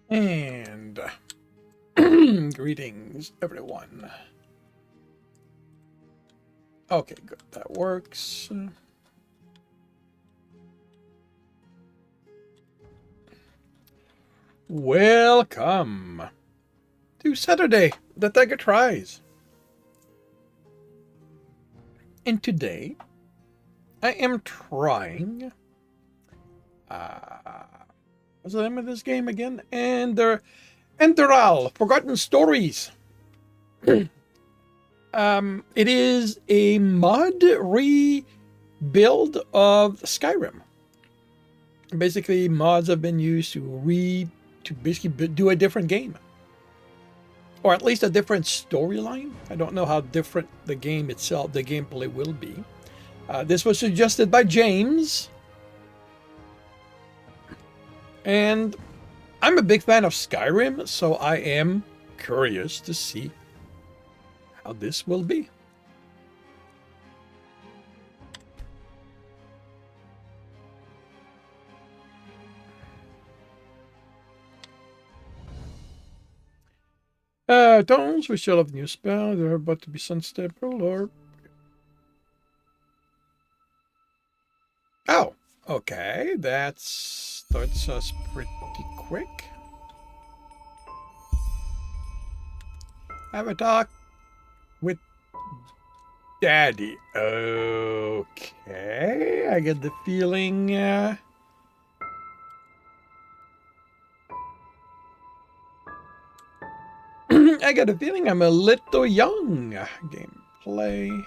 And greetings, everyone. Okay, good. That works. Welcome to Saturday, the Tiger Tries. And today, I am trying... what's the name of this game again? Enderal, Forgotten Stories. It is a mod rebuild of Skyrim. Basically, mods have been used to basically do a different game, or at least a different storyline. I don't know how different the game itself, the gameplay will be. This was suggested by James, and I'm a big fan of Skyrim, so I am curious to see how this will be. Tones, we still have new spell. They're about to be sunstable or... Oh, okay. That starts us pretty quick. Have a talk with Daddy. Okay. I get the feeling... I got a feeling I'm a little young. Gameplay.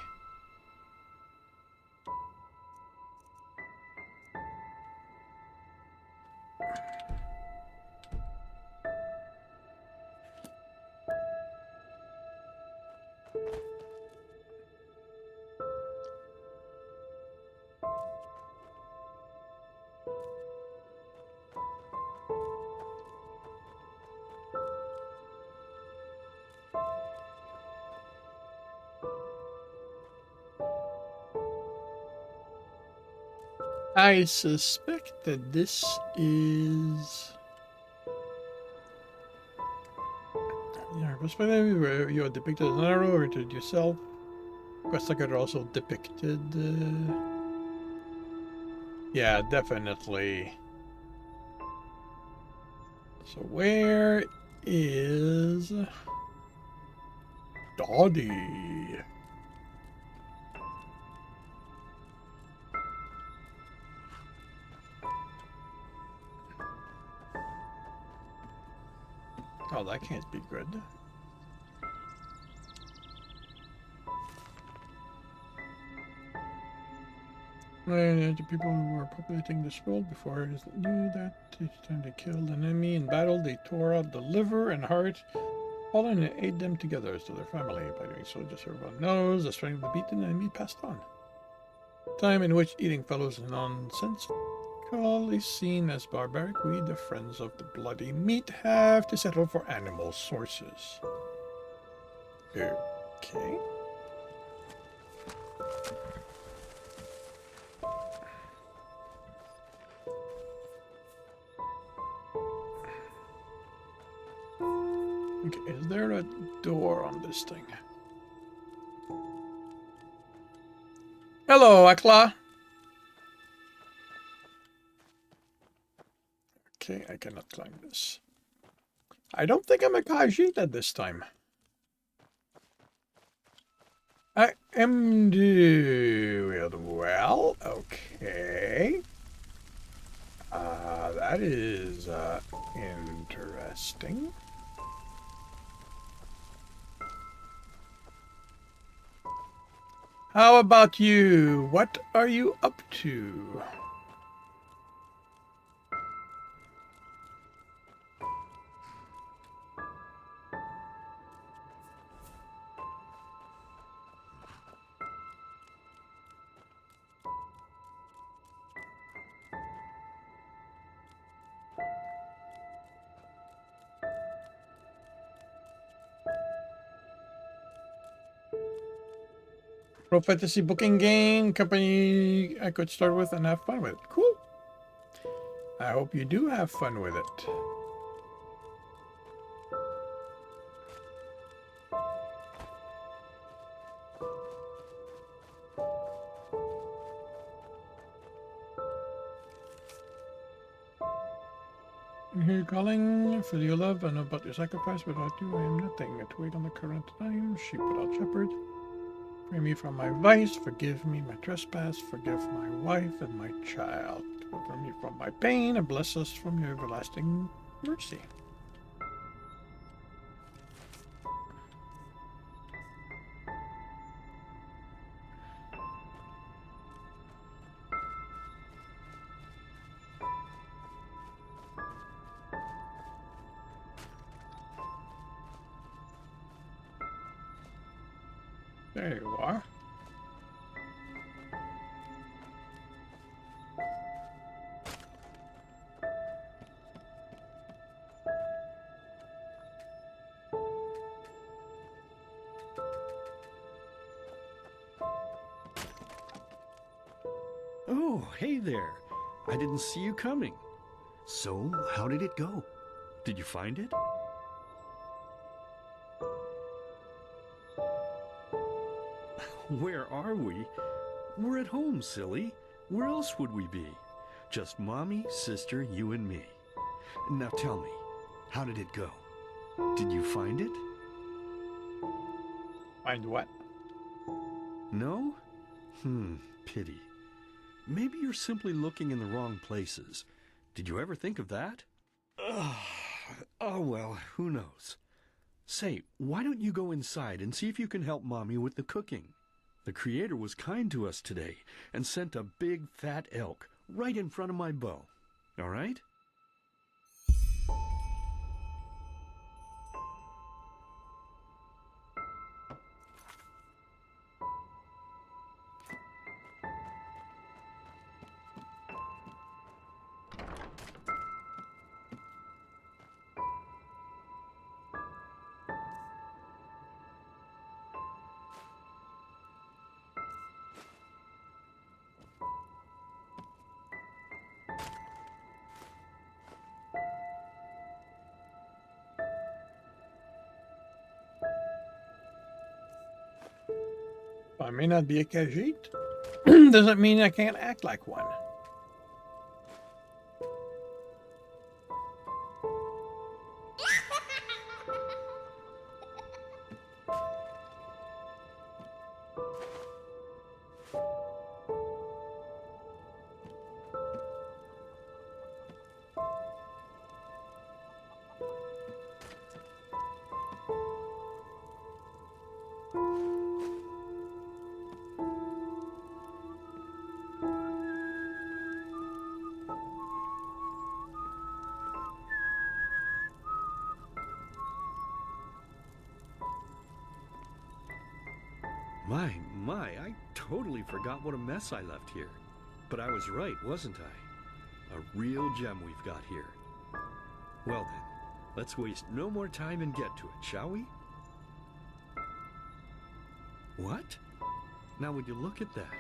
I suspect that this is... Your perspective, where you are depicted as an arrow, or to yourself. Quest are also depicted. Yeah, definitely. So where is Dottie? Oh, that can't be good. The people who were populating this world before knew that each time they killed an enemy in battle, they tore out the liver and heart, all and ate them together to their family. By doing so, just everyone knows the strength of the beaten enemy passed on. Time in which eating fellows nonsensical is seen as barbaric, we, the friends of the bloody meat, have to settle for animal sources. Okay. Okay, is there a door on this thing? Hello, Akla. Okay, I cannot climb this. I don't think I'm a Khajiit this time. I am doing well. Okay. That is interesting. How about you? What are you up to? Pro fantasy booking game company I could start with and have fun with. Cool. I hope you do have fun with it. I hear you calling, feel your love, I know about your sacrifice. Without you, I am nothing. To wait on the current time, sheep without shepherd. Free me from my vice, forgive me my trespass, forgive my wife and my child. Deliver me from my pain, and bless us from your everlasting mercy. There you are. Oh, hey there. I didn't see you coming. So, how did it go? Did you find it? Where are we? We're at home, silly. Where else would we be? Just Mommy, sister, you and me. Now tell me, how did it go? Did you find it? Find what? No? Pity. Maybe you're simply looking in the wrong places. Did you ever think of that? Oh, well, who knows? Say, why don't you go inside and see if you can help Mommy with the cooking? The Creator was kind to us today and sent a big fat elk right in front of my bow. All right? I may not be a Khajiit. Doesn't mean I can't act like one. My, I totally forgot what a mess I left here. But I was right, wasn't I? A real gem we've got here. Well then, let's waste no more time and get to it, shall we? What? Now would you look at that?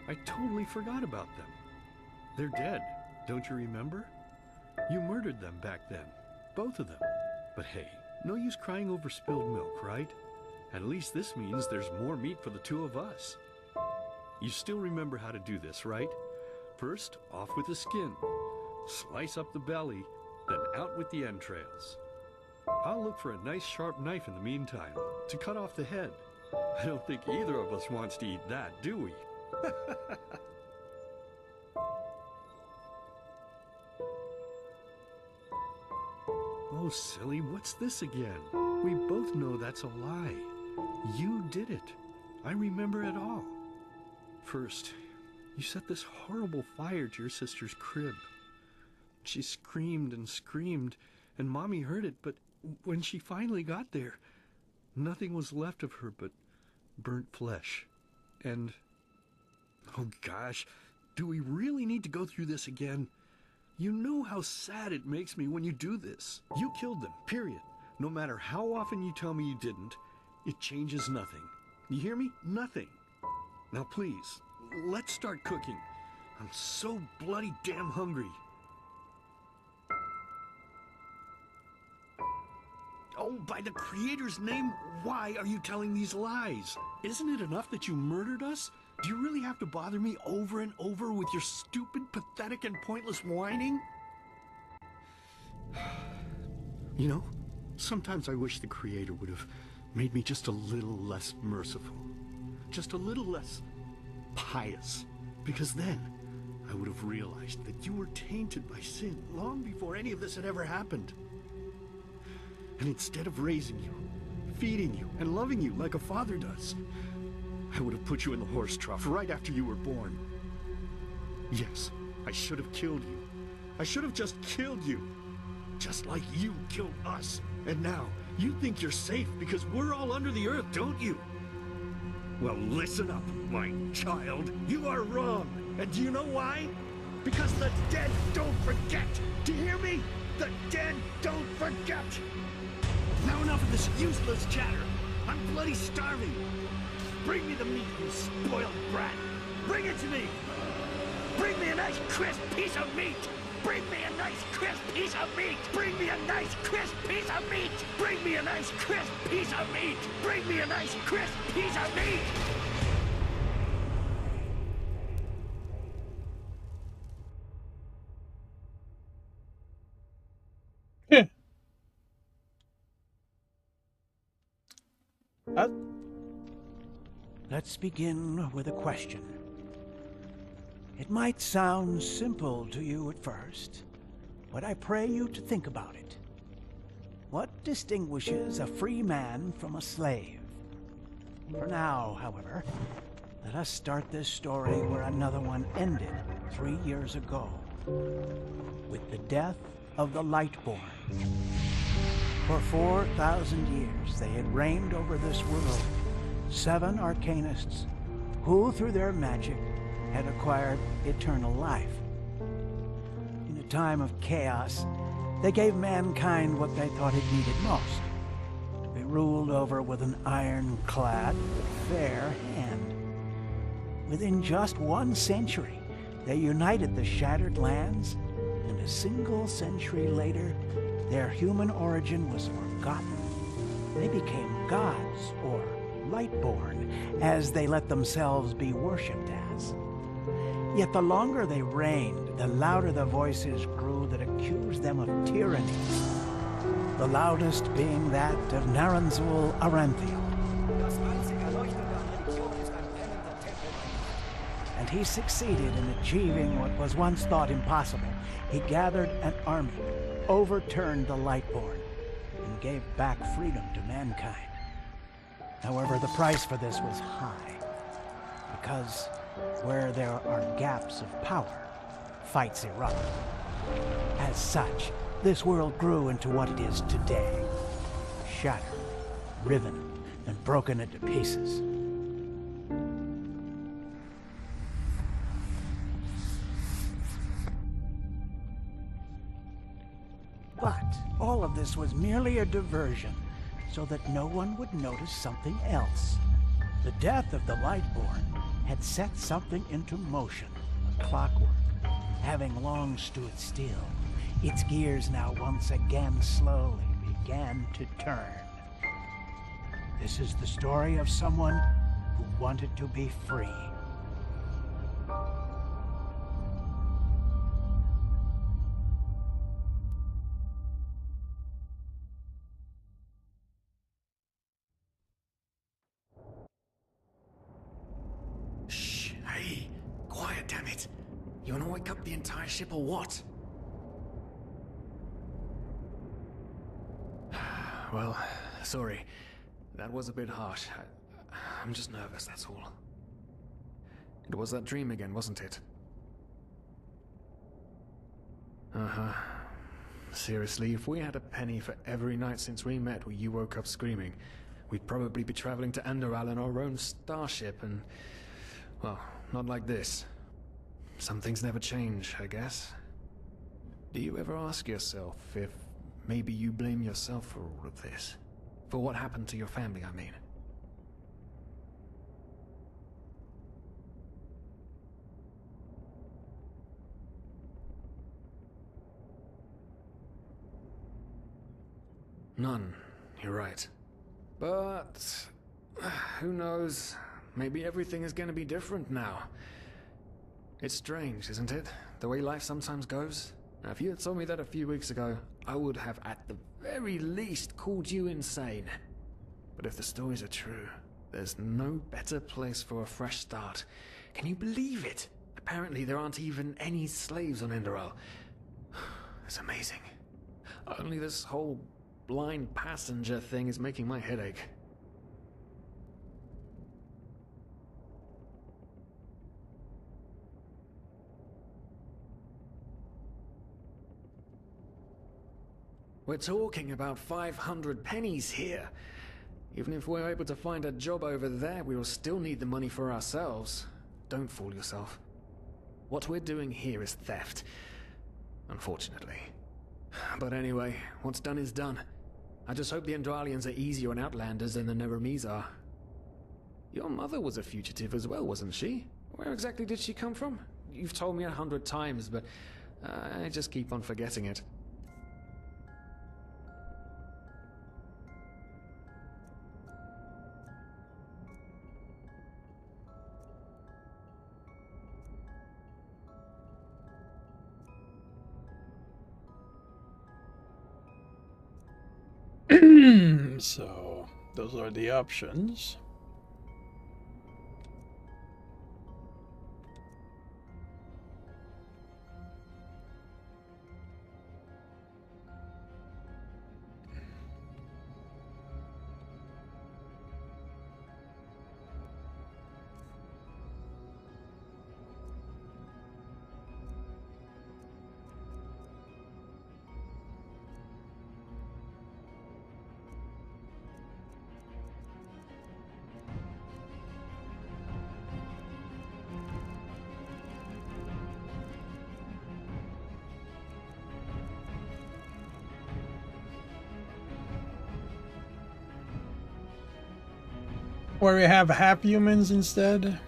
I totally forgot about them. They're dead, don't you remember? You murdered them back then, both of them. But hey, no use crying over spilled milk, right? At least this means there's more meat for the two of us. You still remember how to do this, right? First, off with the skin. Slice up the belly, then out with the entrails. I'll look for a nice sharp knife in the meantime to cut off the head. I don't think either of us wants to eat that, do we? Oh, silly, what's this again? We both know that's a lie. You did it. I remember it all. First, you set this horrible fire to your sister's crib. She screamed and screamed, and Mommy heard it, but when she finally got there, nothing was left of her but burnt flesh. And, oh gosh, do we really need to go through this again? You know how sad it makes me when you do this. You killed them, period. No matter how often you tell me you didn't, it changes nothing. You hear me? Nothing. Now please, let's start cooking. I'm so bloody damn hungry. Oh, by the Creator's name, why are you telling these lies? Isn't it enough that you murdered us? Do you really have to bother me over and over with your stupid, pathetic, and pointless whining? You know, sometimes I wish the Creator would have made me just a little less merciful. Just a little less pious. Because then I would have realized that you were tainted by sin long before any of this had ever happened. And instead of raising you, feeding you, and loving you like a father does, I would have put you in the horse trough right after you were born. Yes, I should have killed you. I should have just killed you. Just like you killed us. And now, you think you're safe because we're all under the earth, don't you? Well, listen up, my child. You are wrong. And do you know why? Because the dead don't forget. Do you hear me? The dead don't forget. Now enough of this useless chatter. I'm bloody starving. Bring me the meat, you spoiled brat. Bring it to me. Bring me a nice crisp piece of meat. Bring me a nice crisp piece of meat. Bring me a nice crisp piece of meat. Bring me a nice crisp piece of meat. Bring me a nice crisp piece of meat. Yeah. That Let's begin with a question. It might sound simple to you at first, but I pray you to think about it. What distinguishes a free man from a slave? For now, however, let us start this story where another one ended 3 years ago, with the death of the Lightborn. For 4,000 years they had reigned over this world, 7 arcanists who, through their magic, had acquired eternal life. In a time of chaos, they gave mankind what they thought it needed most, to be ruled over with an ironclad, fair hand. Within just 1 century, they united the shattered lands, and a single century later, their human origin was forgotten. They became gods, or Lightborn, as they let themselves be worshipped as. Yet the longer they reigned, the louder the voices grew that accused them of tyranny. The loudest being that of Naranzul Aranthiel. And he succeeded in achieving what was once thought impossible. He gathered an army, overturned the Lightborn, and gave back freedom to mankind. However, the price for this was high, because where there are gaps of power, fights erupt. As such, this world grew into what it is today, shattered, riven, and broken into pieces. But all of this was merely a diversion, so that no one would notice something else. The death of the Lightborn had set something into motion, clockwork. Having long stood still, its gears now once again slowly began to turn. This is the story of someone who wanted to be free. Shh, hey, quiet, damn it. You wanna wake up the entire ship or what? Well, sorry. That was a bit harsh. I'm just nervous, that's all. It was that dream again, wasn't it? Uh-huh. Seriously, if we had a penny for every night since we met where you woke up screaming, we'd probably be traveling to Enderal in our own starship and... well, not like this. Some things never change, I guess. Do you ever ask yourself if maybe you blame yourself for all of this? For what happened to your family, I mean? None, you're right. But... who knows? Maybe everything is gonna be different now. It's strange, isn't it? The way life sometimes goes? Now, if you had told me that a few weeks ago, I would have at the very least called you insane. But if the stories are true, there's no better place for a fresh start. Can you believe it? Apparently there aren't even any slaves on Enderal. It's amazing. Only this whole blind passenger thing is making my head ache. We're talking about 500 pennies here. Even if we're able to find a job over there, we will still need the money for ourselves. Don't fool yourself. What we're doing here is theft. Unfortunately. But anyway, what's done is done. I just hope the Endralians are easier on Outlanders than the Neremes are. Your mother was a fugitive as well, wasn't she? Where exactly did she come from? You've told me 100 times, but I just keep on forgetting it. So, those are the options. Where we have half humans instead.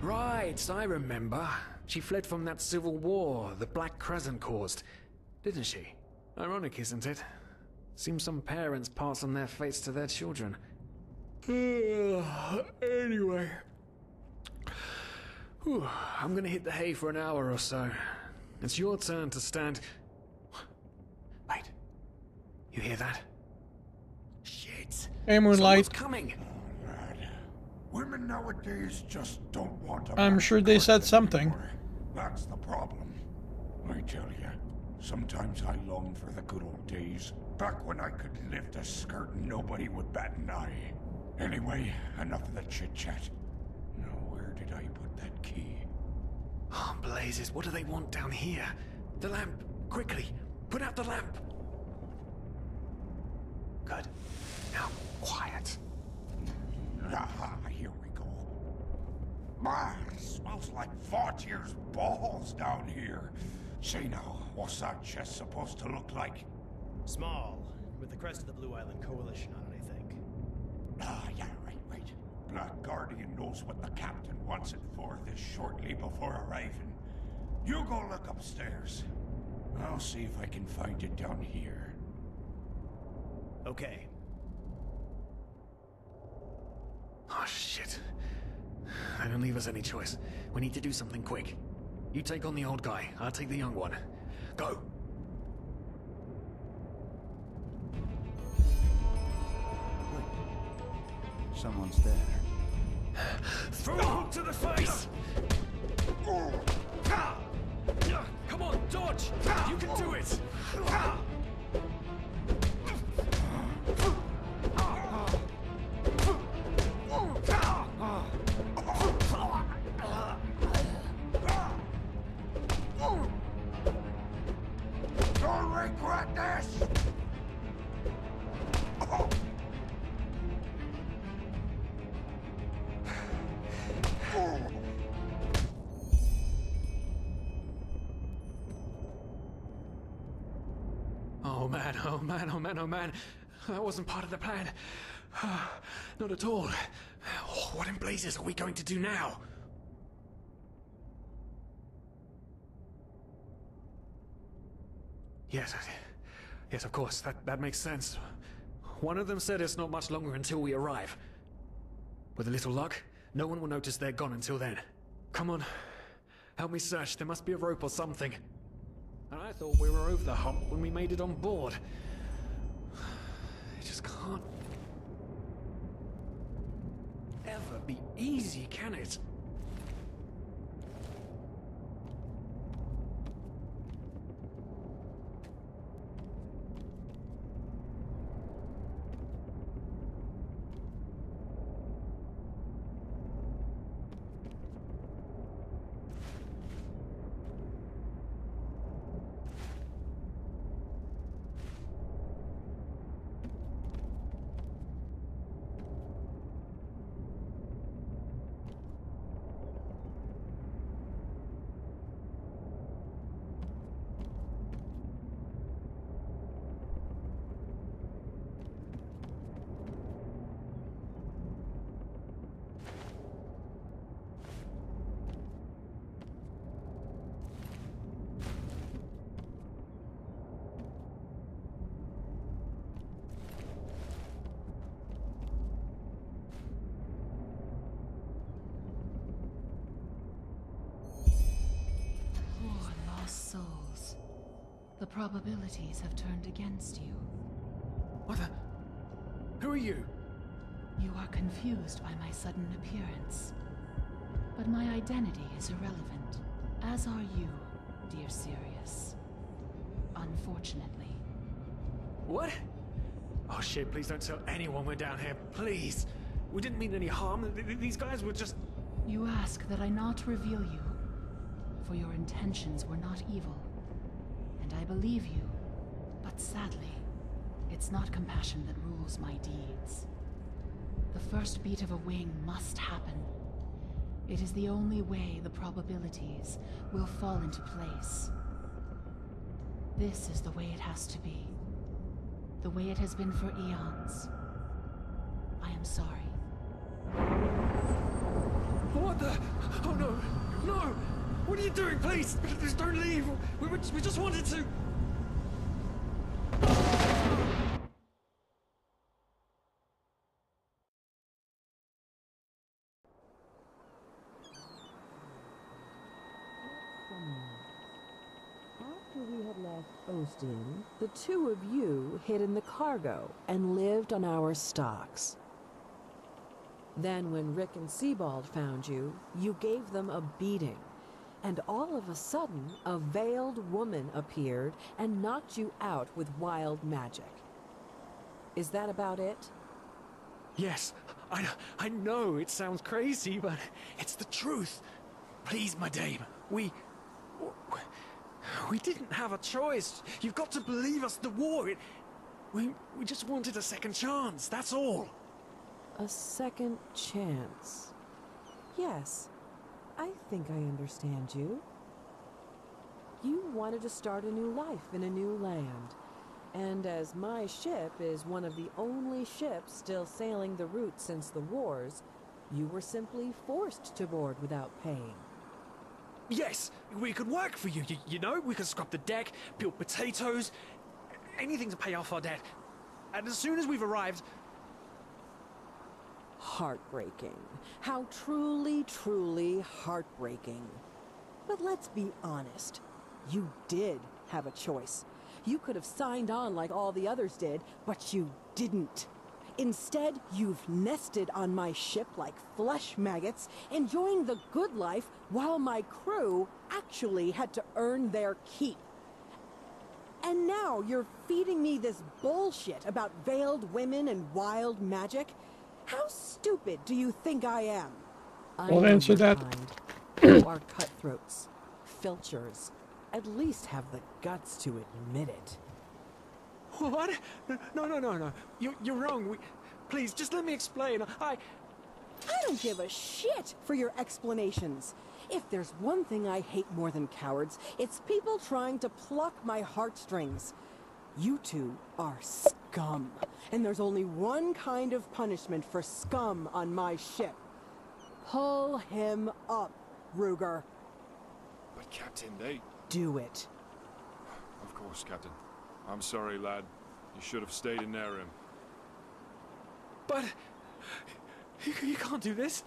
Right, I remember. She fled from that civil war the Black Crescent caused, didn't she? Ironic, isn't it? Seems some parents pass on their fates to their children. Anyway. Whew, I'm gonna hit the hay for an hour or so. It's your turn to stand... Wait. You hear that? Shit. Hey, Moonlight. Someone's coming! Women nowadays just don't want to. I'm sure they said something. Anymore. That's the problem. I tell you, sometimes I long for the good old days, back when I could lift a skirt and nobody would bat an eye. Anyway, enough of the chit-chat. Now, where did I put that key? Oh, blazes, what do they want down here? The lamp! Quickly! Put out the lamp! Good. Now, quiet. Ah, here we go. Ah, it smells like 4 years balls down here. Say now, what's that chest supposed to look like? Small, with the crest of the Blue Island Coalition on it, I think. Ah, yeah, right. Black Guardian knows what the captain wants it for this shortly before arriving. You go look upstairs. I'll see if I can find it down here. Okay. Oh, shit. They don't leave us any choice. We need to do something quick. You take on the old guy, I'll take the young one. Go! Wait. Someone's there. Throw a hook to the face! Come on, dodge! You can do it! Don't regret this! Oh man, oh man, oh man, oh man. That wasn't part of the plan. Not at all. What in blazes are we going to do now? Yes, yes, of course. That makes sense. One of them said it's not much longer until we arrive. With a little luck, no one will notice they're gone until then. Come on. Help me search. There must be a rope or something. And I thought we were over the hump when we made it on board. It just can't ever be easy, can it? Souls. The probabilities have turned against you. What the? Who are you? You are confused by my sudden appearance. But my identity is irrelevant, as are you, dear Sirius. Unfortunately. What? Oh shit, please don't tell anyone we're down here, please. We didn't mean any harm. These guys were just... You ask that I not reveal you, for your intentions were not evil. And I believe you, but sadly, it's not compassion that rules my deeds. The first beat of a wing must happen. It is the only way the probabilities will fall into place. This is the way it has to be. The way it has been for eons. I am sorry. What the? Oh no! No! What are you doing? Please! Please don't leave! We just wanted to... After we had left Ostin, the two of you hid in the cargo and lived on our stocks. Then when Rick and Sebald found you, you gave them a beating. And all of a sudden, a veiled woman appeared and knocked you out with wild magic. Is that about it? Yes, I know it sounds crazy, but it's the truth. Please, my dame, we didn't have a choice. You've got to believe us, the war, we just wanted a second chance, that's all. A second chance. Yes, I think I understand you. You wanted to start a new life in a new land. And as my ship is one of the only ships still sailing the route since the wars, you were simply forced to board without paying. Yes, we could work for you, you know? We could scrub the deck, peel potatoes, anything to pay off our debt. And as soon as we've arrived... Heartbreaking. How truly, truly heartbreaking. But let's be honest. You did have a choice. You could have signed on like all the others did, but you didn't. Instead, you've nested on my ship like flesh maggots, enjoying the good life while my crew actually had to earn their keep. And now you're feeding me this bullshit about veiled women and wild magic? How stupid do you think I am? Well, answer that. You are cutthroats, filchers. At least have the guts to admit it. What? No. You're wrong. Please, just let me explain. I don't give a shit for your explanations. If there's one thing I hate more than cowards, it's people trying to pluck my heartstrings. You two are scum. And there's only one kind of punishment for scum on my ship. Pull him up, Ruger. But Captain, they... Do it. Of course, Captain. I'm sorry, lad. You should have stayed in their room. But... You can't do this.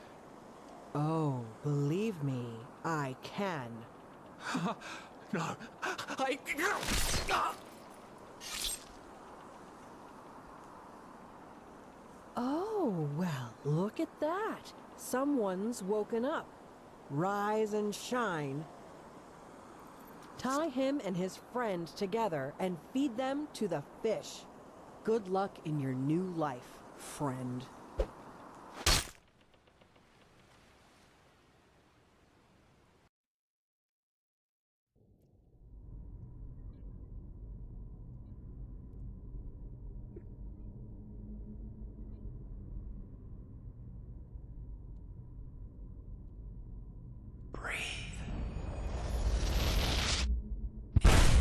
Oh, believe me, I can. No. Oh, well, look at that. Someone's woken up. Rise and shine. Tie him and his friend together and feed them to the fish. Good luck in your new life, friend.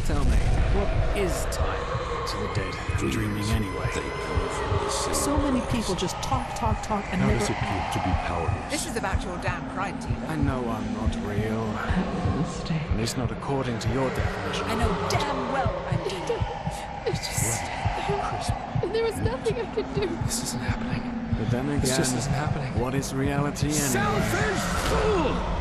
Tell me, what is time to the dead? Dreaming anyway. So many people just talk, and How never does it feel to be powerless? This is about your damn pride, Tina. I know I'm not real. At least not according to your definition. I know damn well I'm evil. It's just... There was nothing I could do. This isn't happening. But then again, This just isn't happening. what is reality anyway? Selfish fool!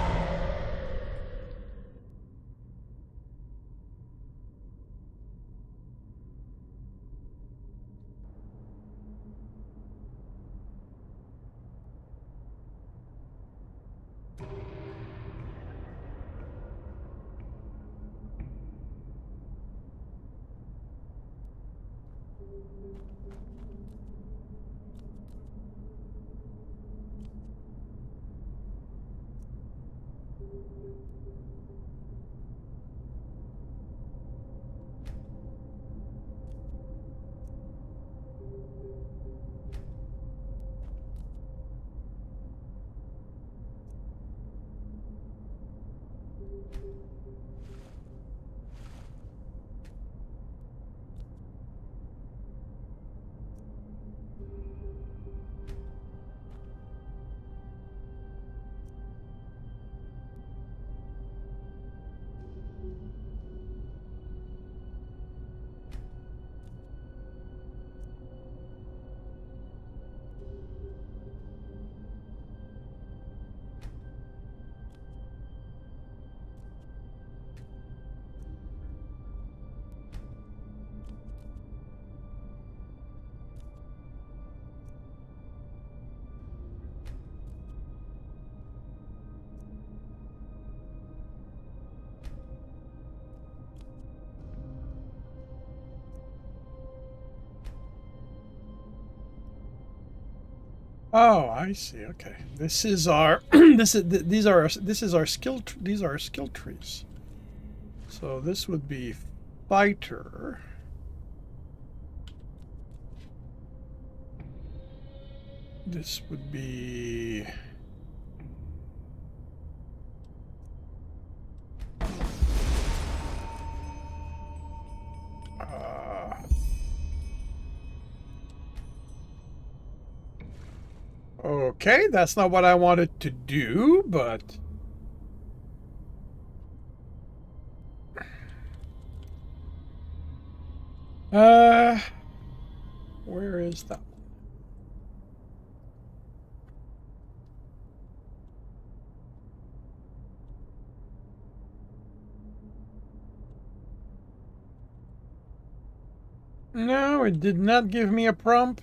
Oh, I see. Okay, this is our these are our skill trees. So this would be fighter. This would be okay, that's not what I wanted to do, but where is that? No, it did not give me a prompt.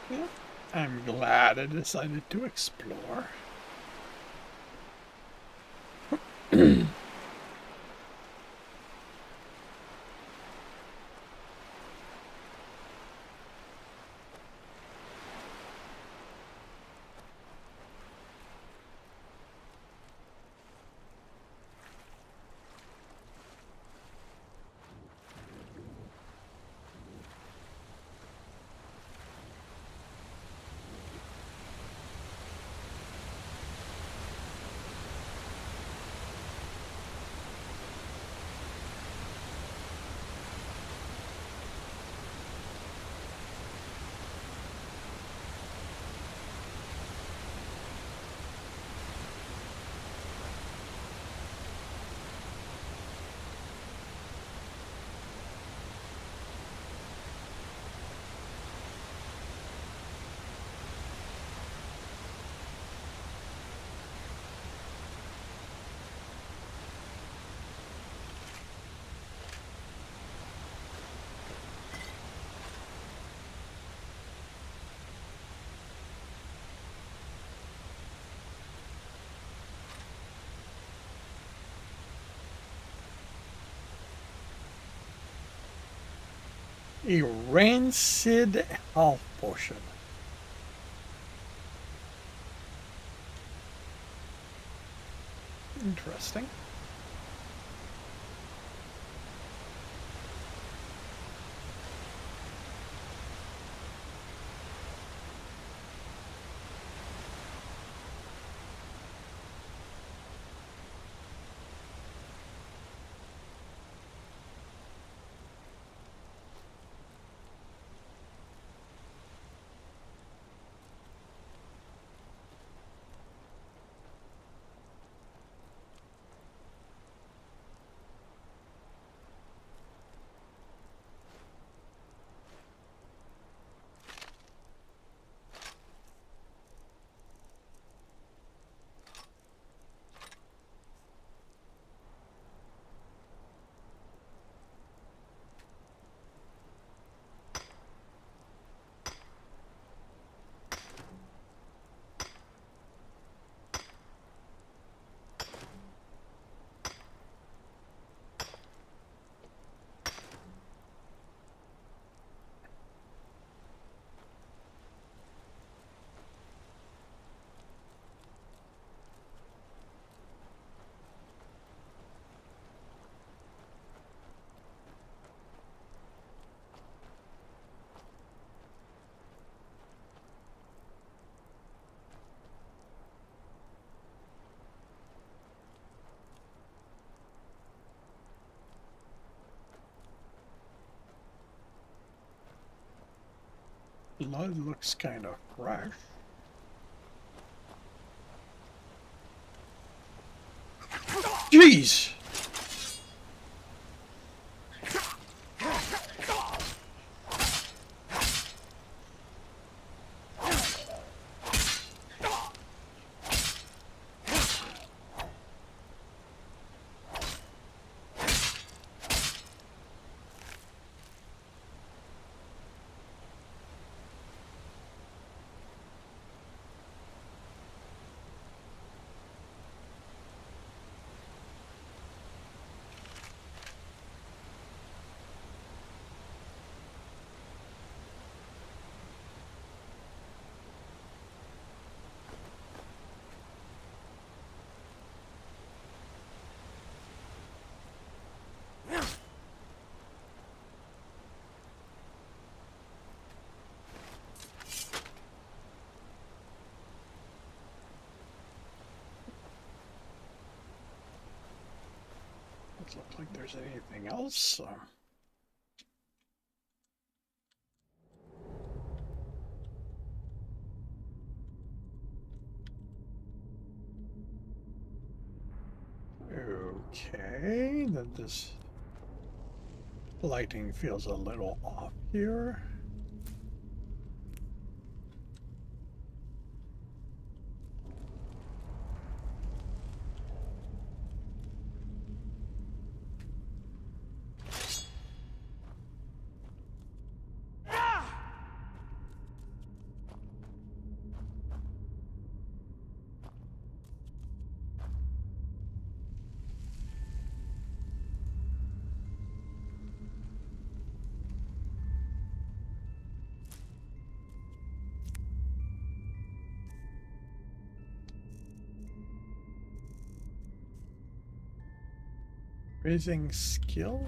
Yeah, I'm glad I decided to explore. A rancid health potion. Interesting. Blood looks kind of fresh. Jeez! Doesn't look like there's anything else. Okay, then this lighting feels a little off here. Raising skill?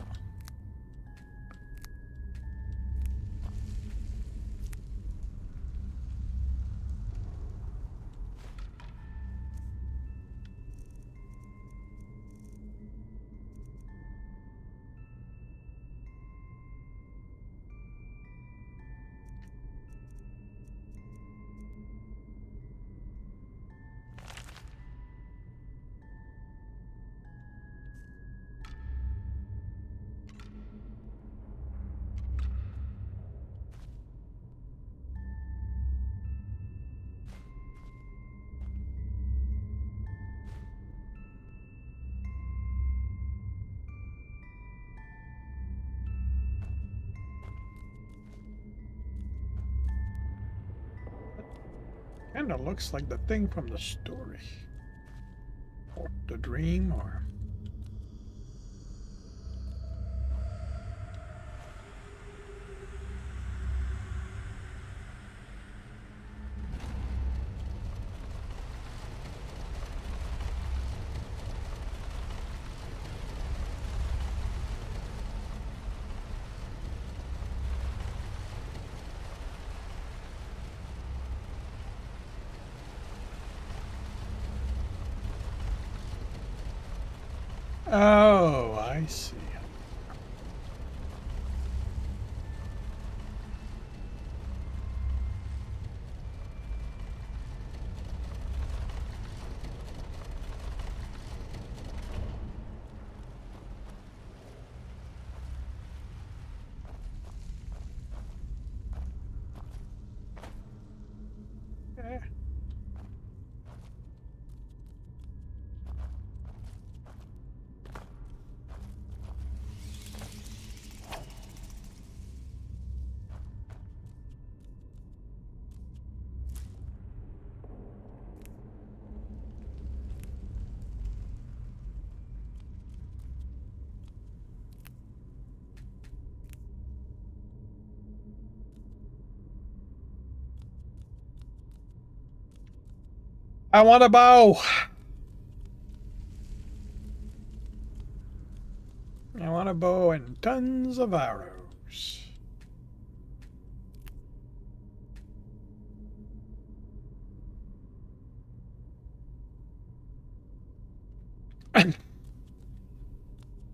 Kinda looks like the thing from the story. Or the dream, or... Oh, I see. Eh. I want a bow! I want a bow and tons of arrows.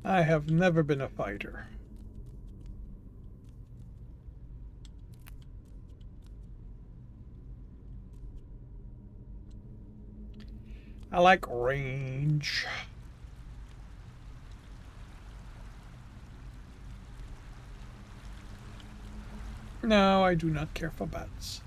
I have never been a fighter. I like range. No, I do not care for bats.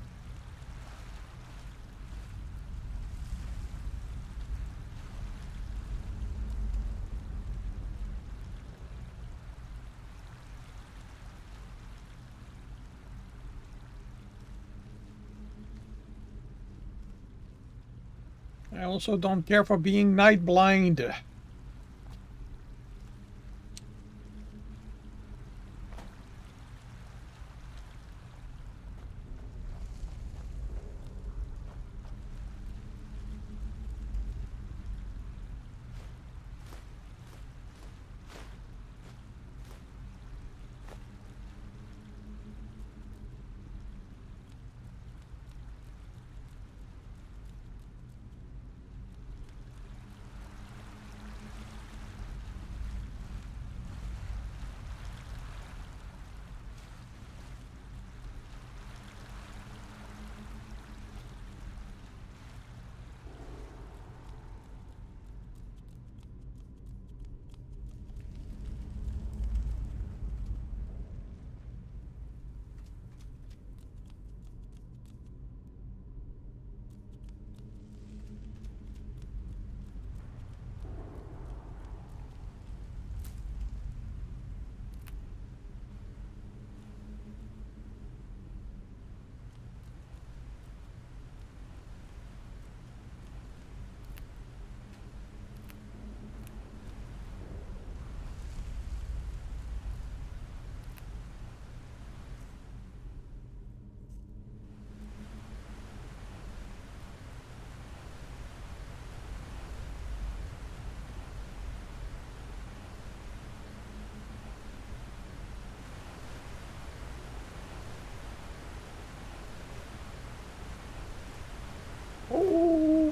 I also don't care for being night blind.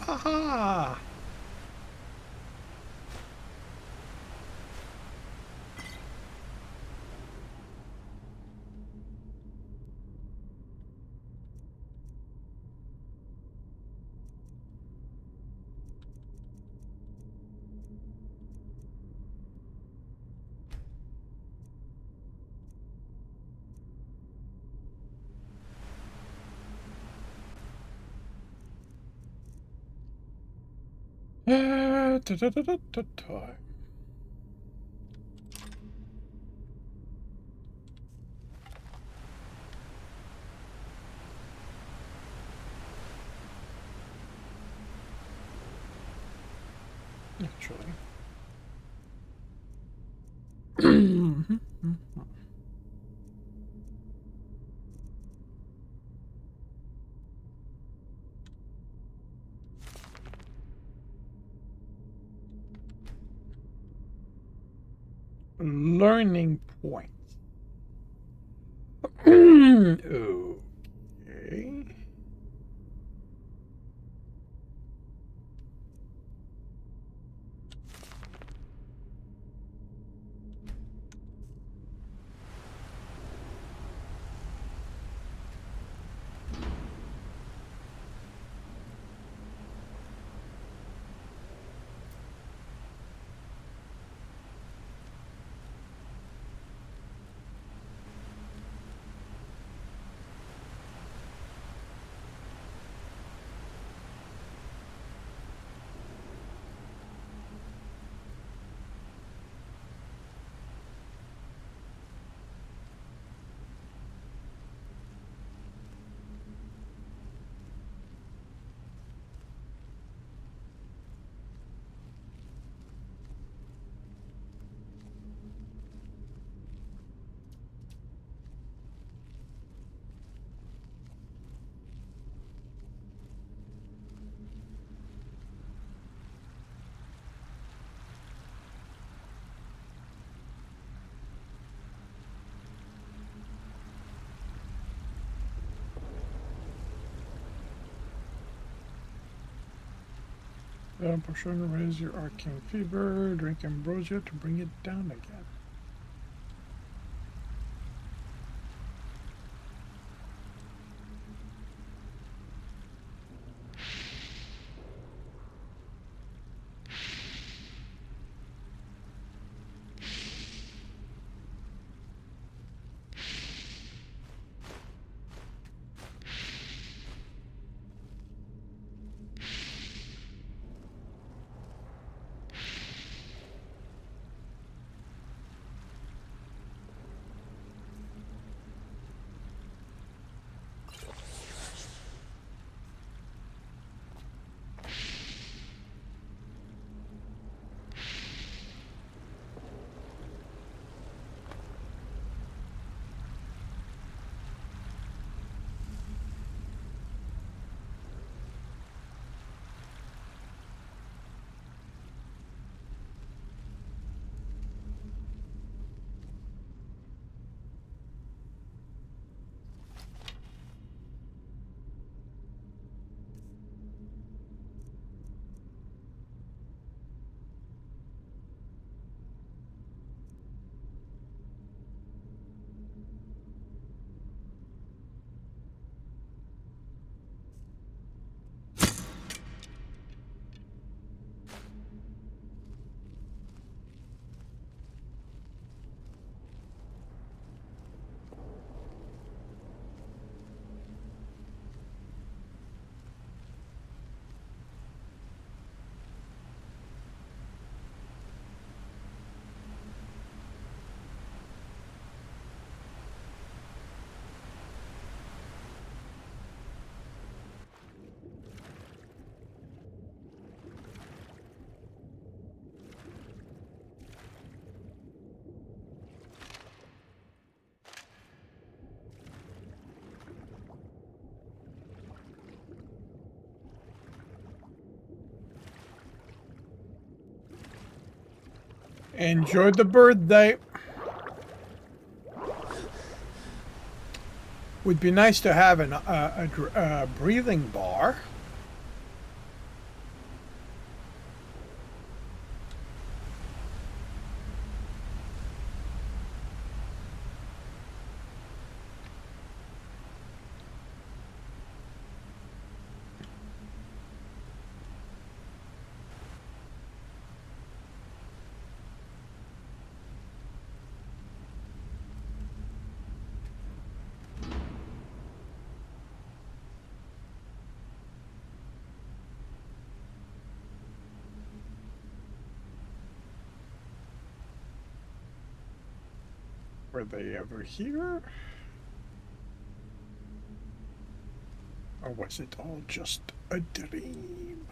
Haha! Ta-ta-ta-ta-ta-ta. Actually. Learning points. Okay. Potion to raise your arcane fever. Drink ambrosia to bring it down again. Enjoy the birthday. Would be nice to have a breathing bar. Were they ever here? Or was it all just a dream?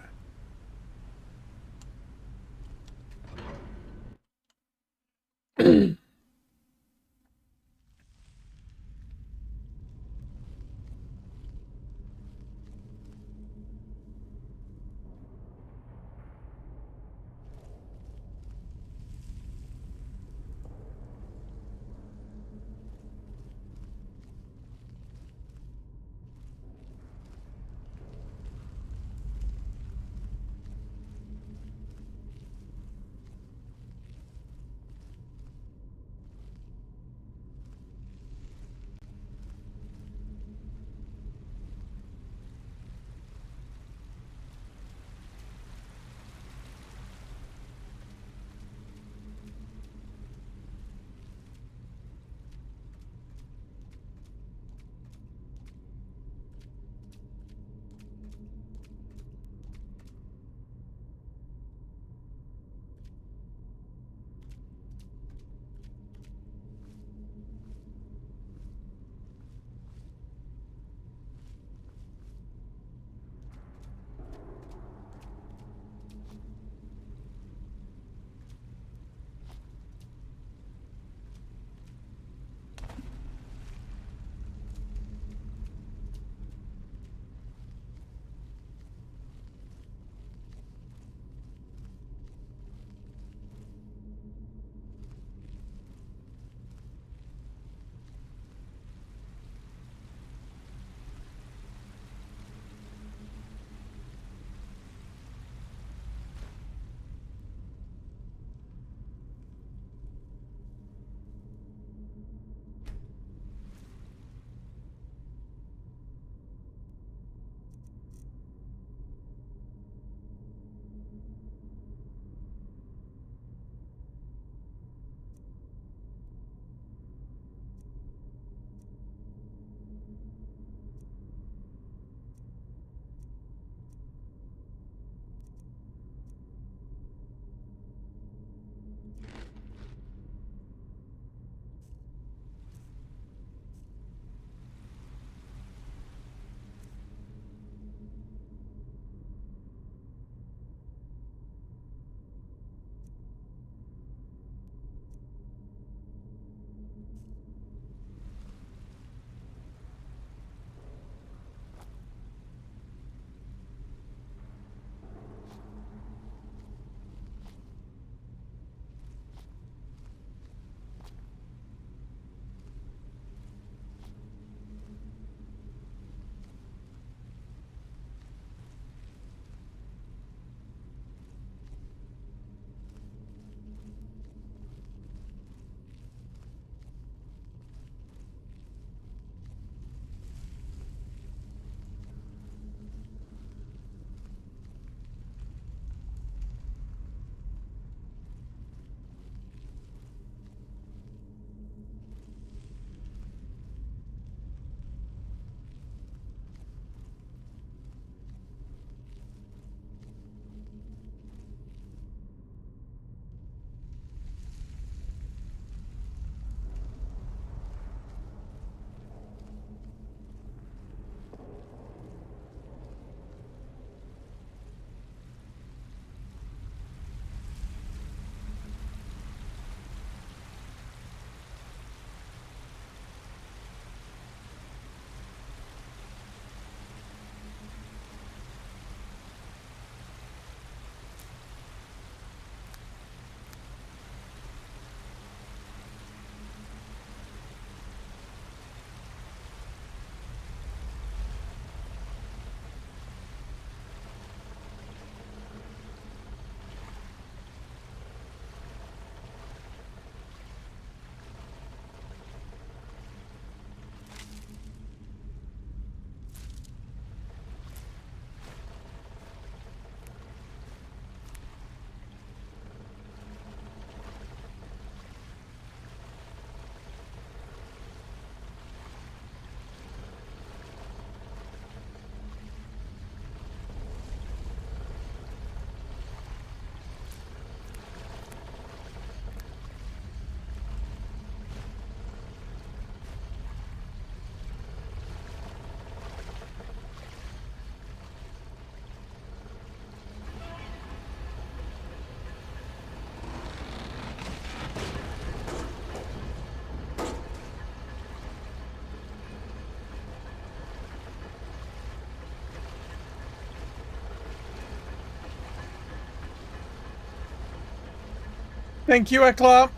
Thank you, Ekla.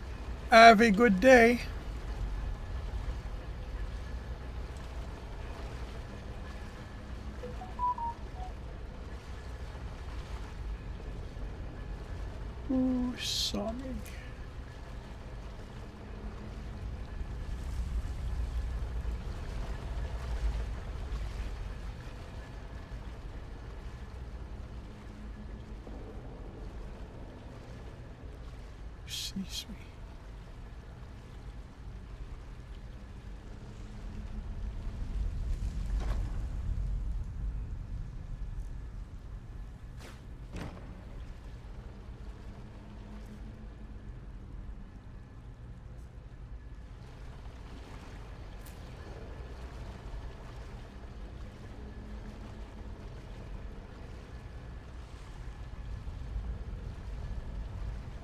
Have a good day. Who saw me? Who sees me?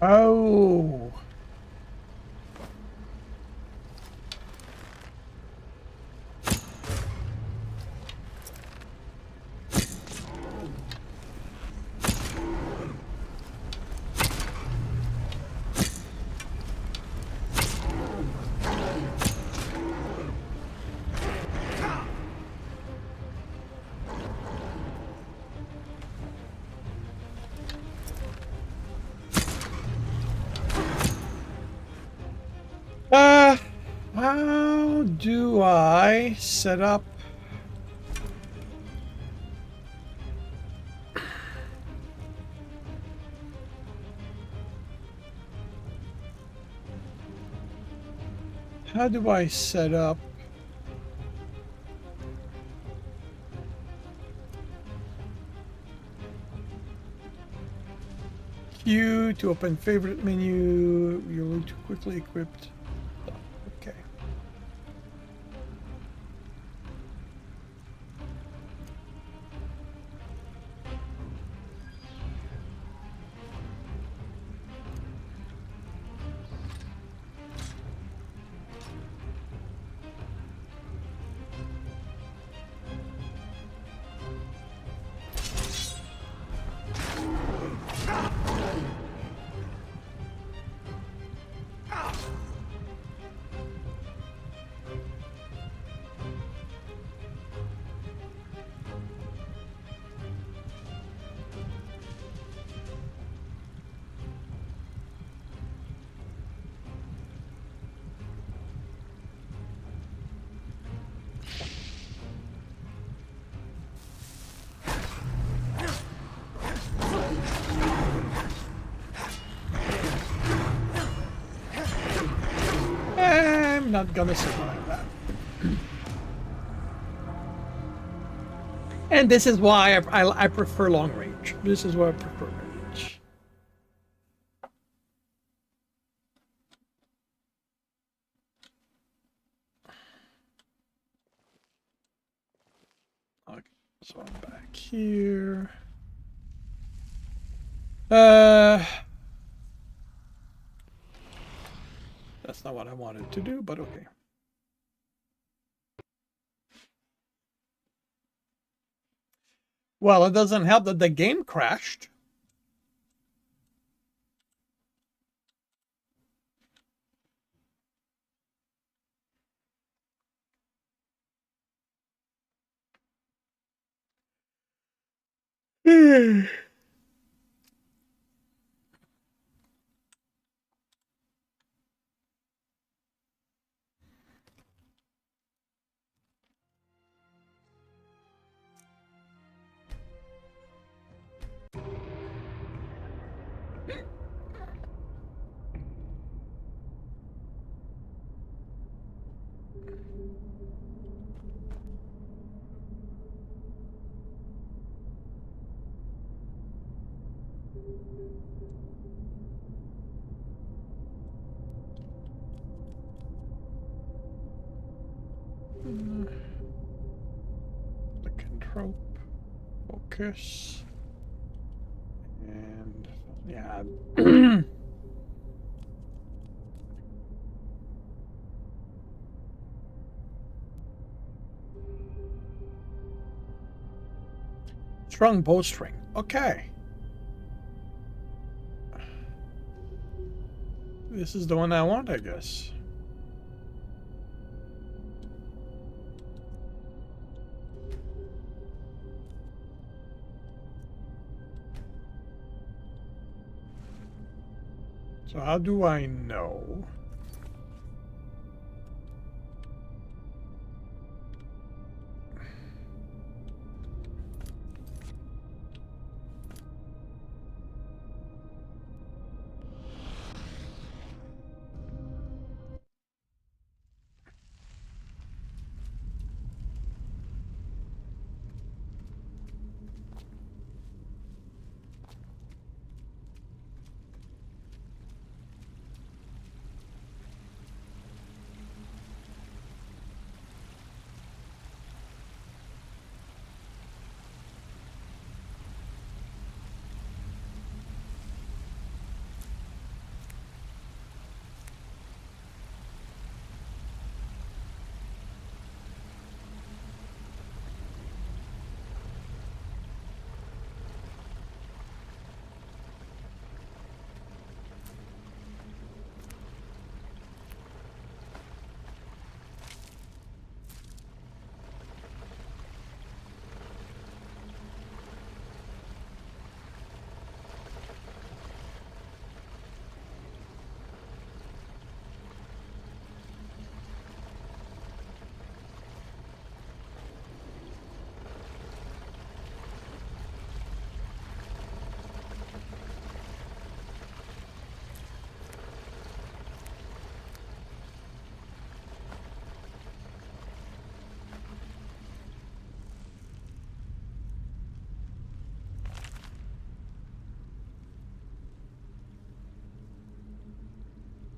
Oh. How do I set up? How do I set up? Q to open favorite menu. You're going to quickly equipped. Okay. I'm not gonna survive that. And this is why I prefer long range. This is why I prefer range. Okay, so I'm back here. That's not what I wanted to do, but okay. Well, it doesn't help that the game crashed. The control focus and yeah. Strong bowstring. Okay. this is the one I want, I guess. So how do I know?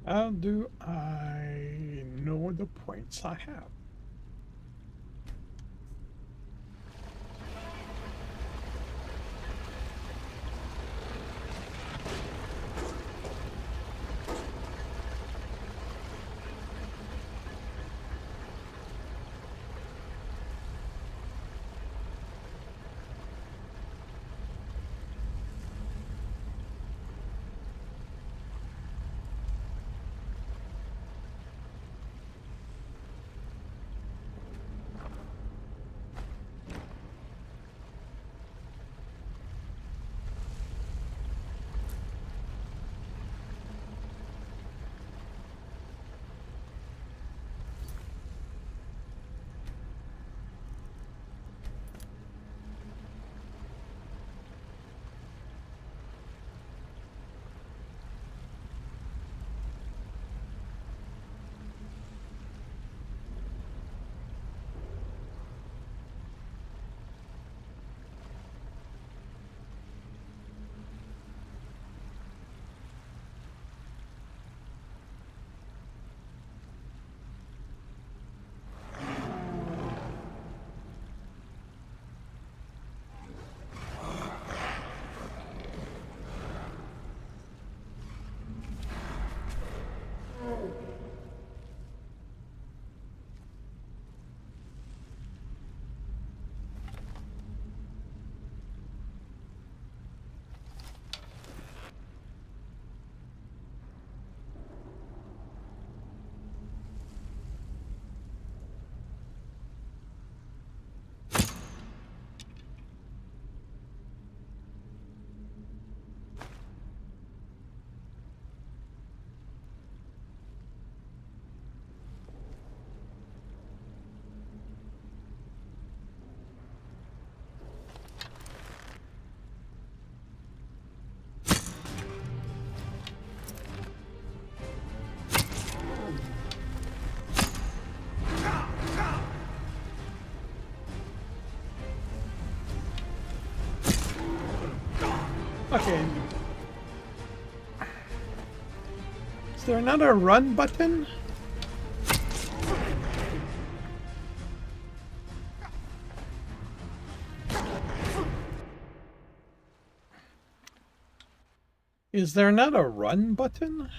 How do I know the points I have? Okay. Is there another run button? Is there not a run button?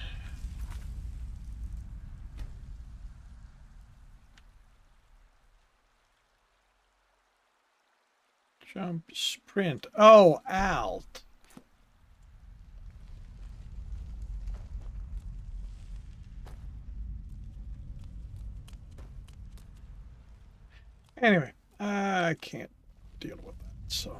Jump, sprint. Oh, alt. Anyway, I can't deal with that, so.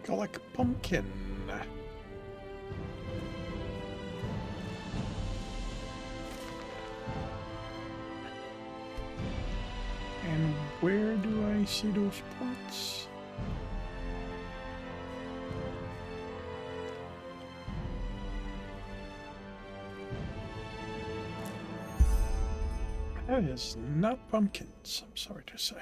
Collect pumpkin. And where do I see those points? That is not pumpkins, I'm sorry to say.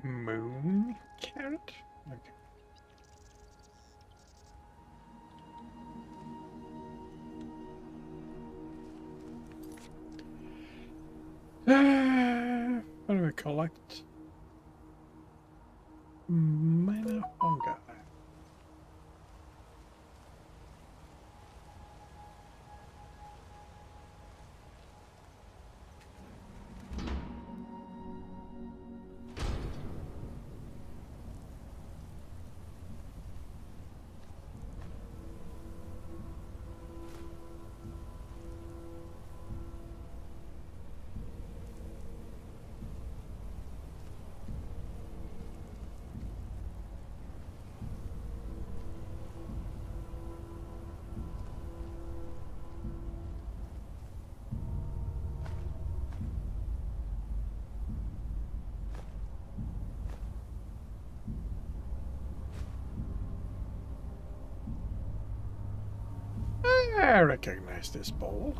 Moon carrot? Okay. What do we collect? Mana fungi. I recognize this bowl.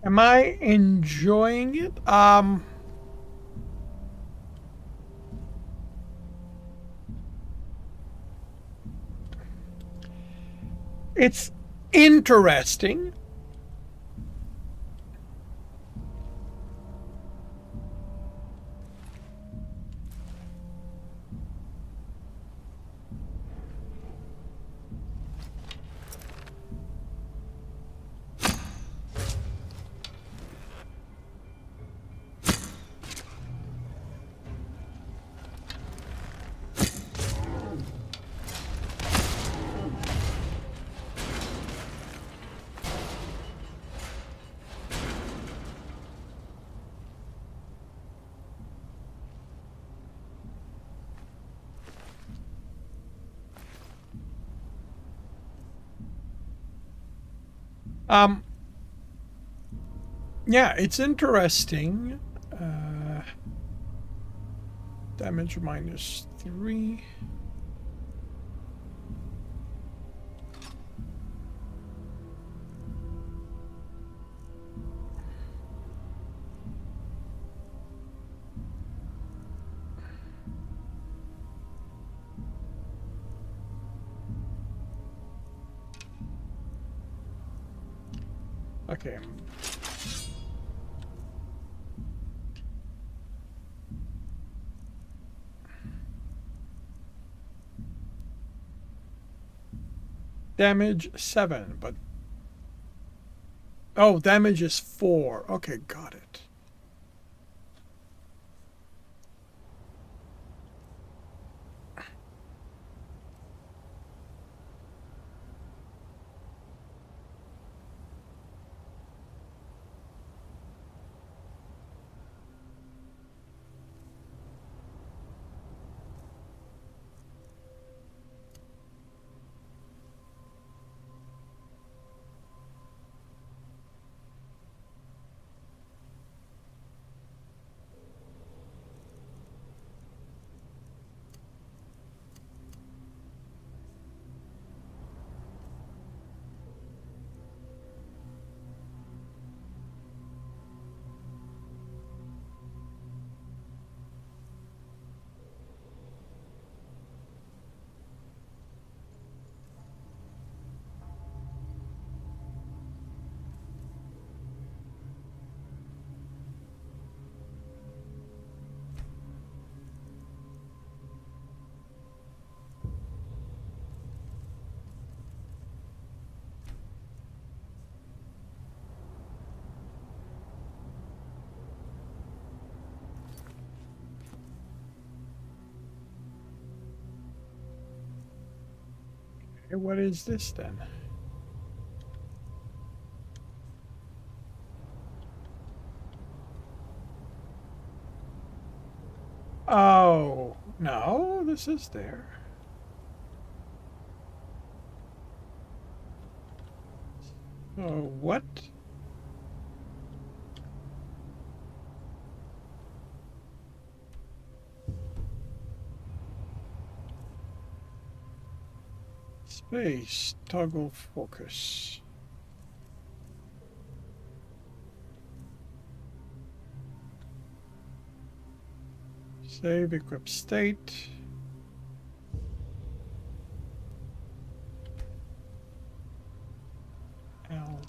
Am I enjoying it? It's interesting. Yeah, it's interesting. Damage -3. Okay. Damage 7, but... Oh, damage is 4. Okay, got it. Okay, what is this then? Oh, no, this is there. Oh, what? Space, toggle focus. Save, equip state. Alt.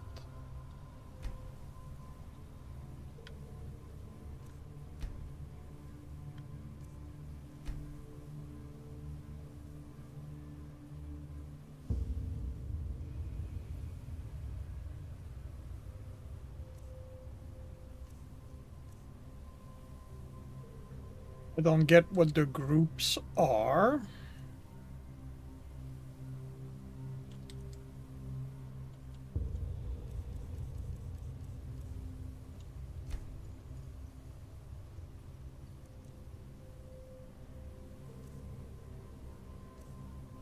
I don't get what the groups are.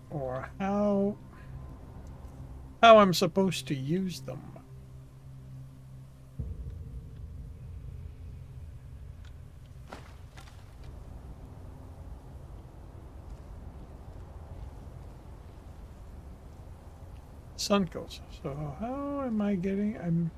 Or how I'm supposed to use them. Sun coats. So how am I getting?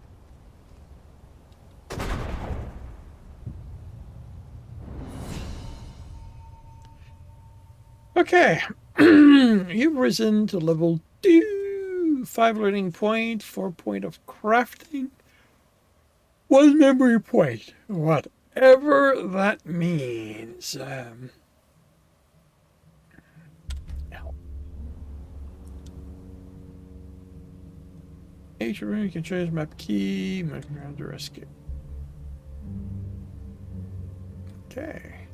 Okay. You've risen to level 2. 5 learning point, 4 point of crafting, 1 memory point. Whatever that means. Each room you can change map key, map around the escape. Okay.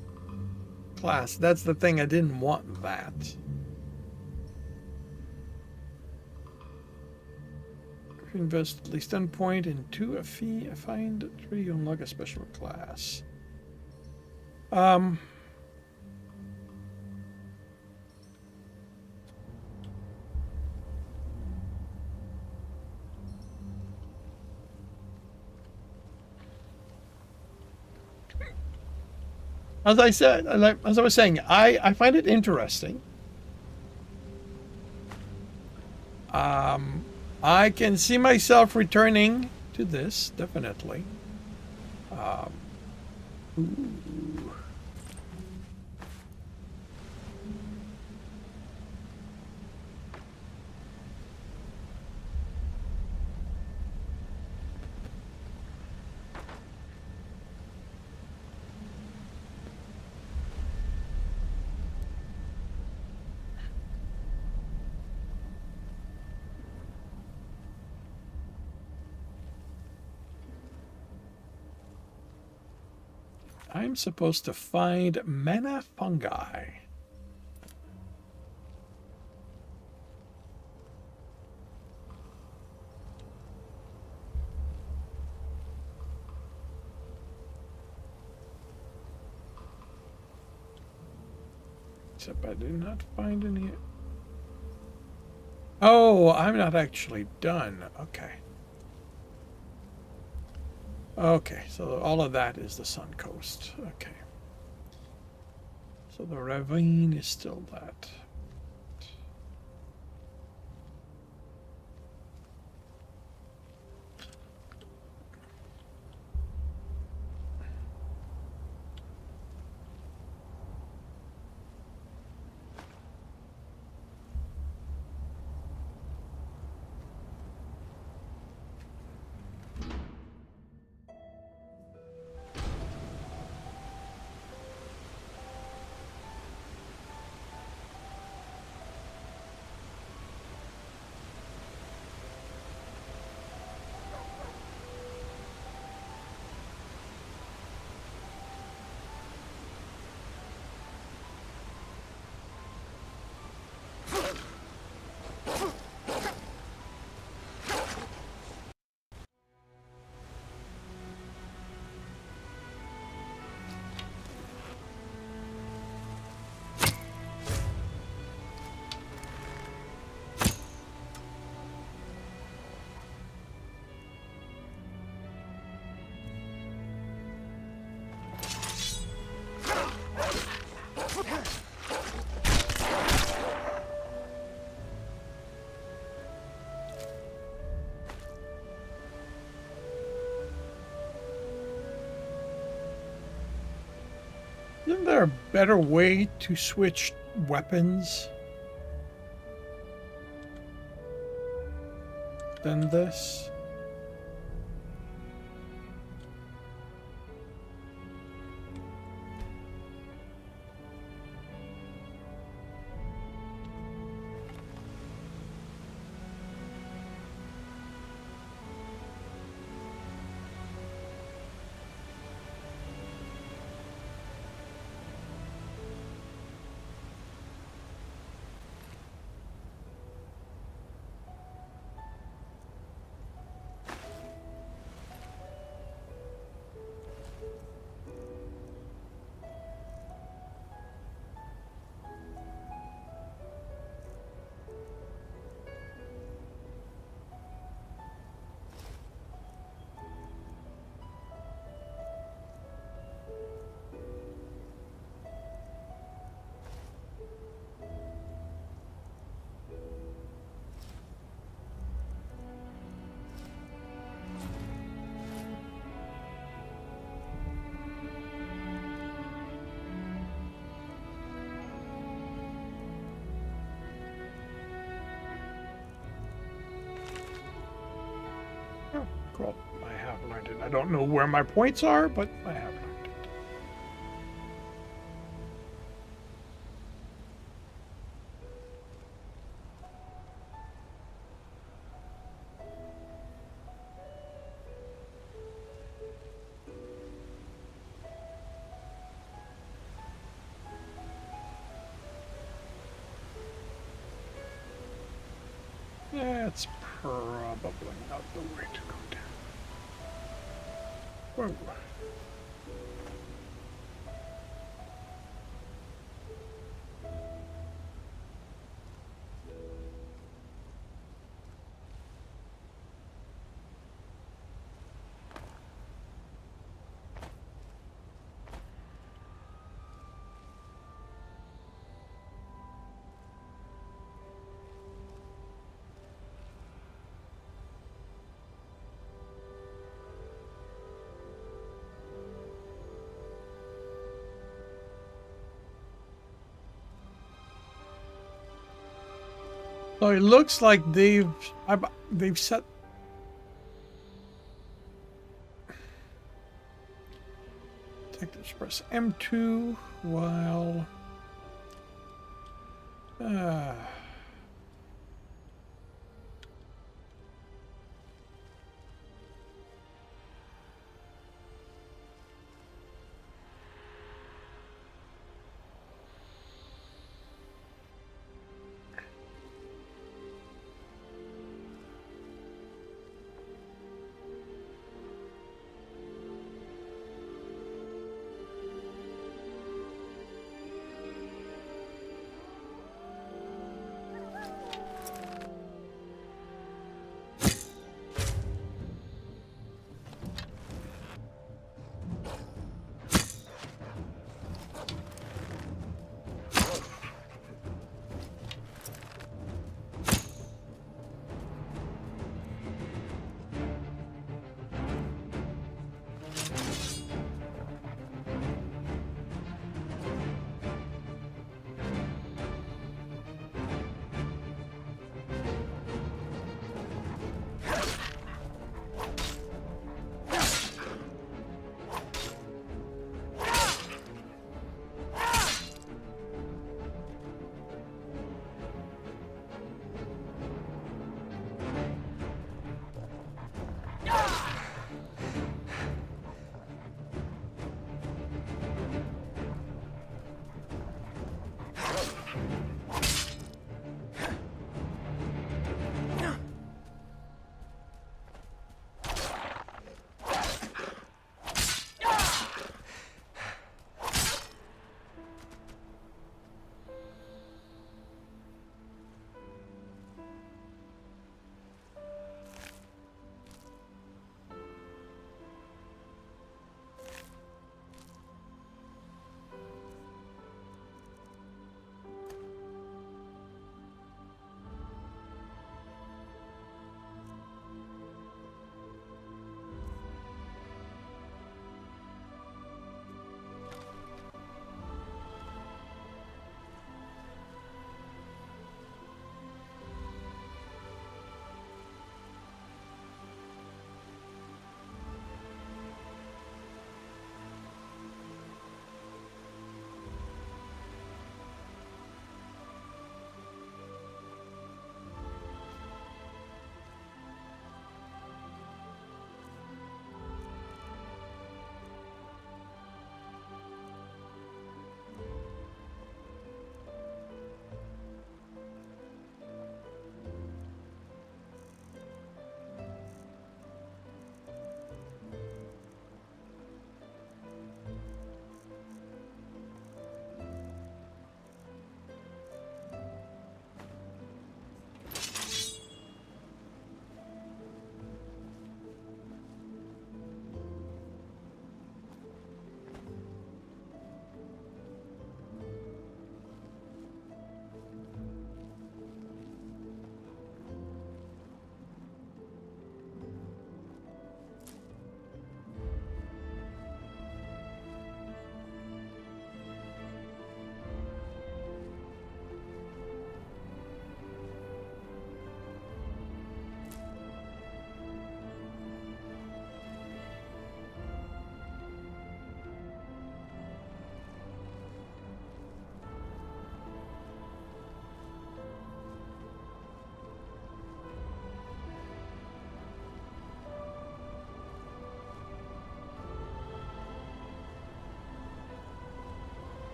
Class, that's the thing, I didn't want that. Invest at least 10 point into a fee. Find 3, you unlock a special class. As I said, as I was saying, I find it interesting. I can see myself returning to this, definitely. Ooh. I'm supposed to find mana fungi. Except I did not find any. Oh, I'm not actually done. Okay. Okay, so all of that is the Sun Coast. Okay. So the ravine is still that. Isn't there a better way to switch weapons than this? difficult. I have learned it. I don't know where my points are, but I have learned it. That's probably not the way to go down. Whoa. So it looks like they've set. Take this, press M2 while.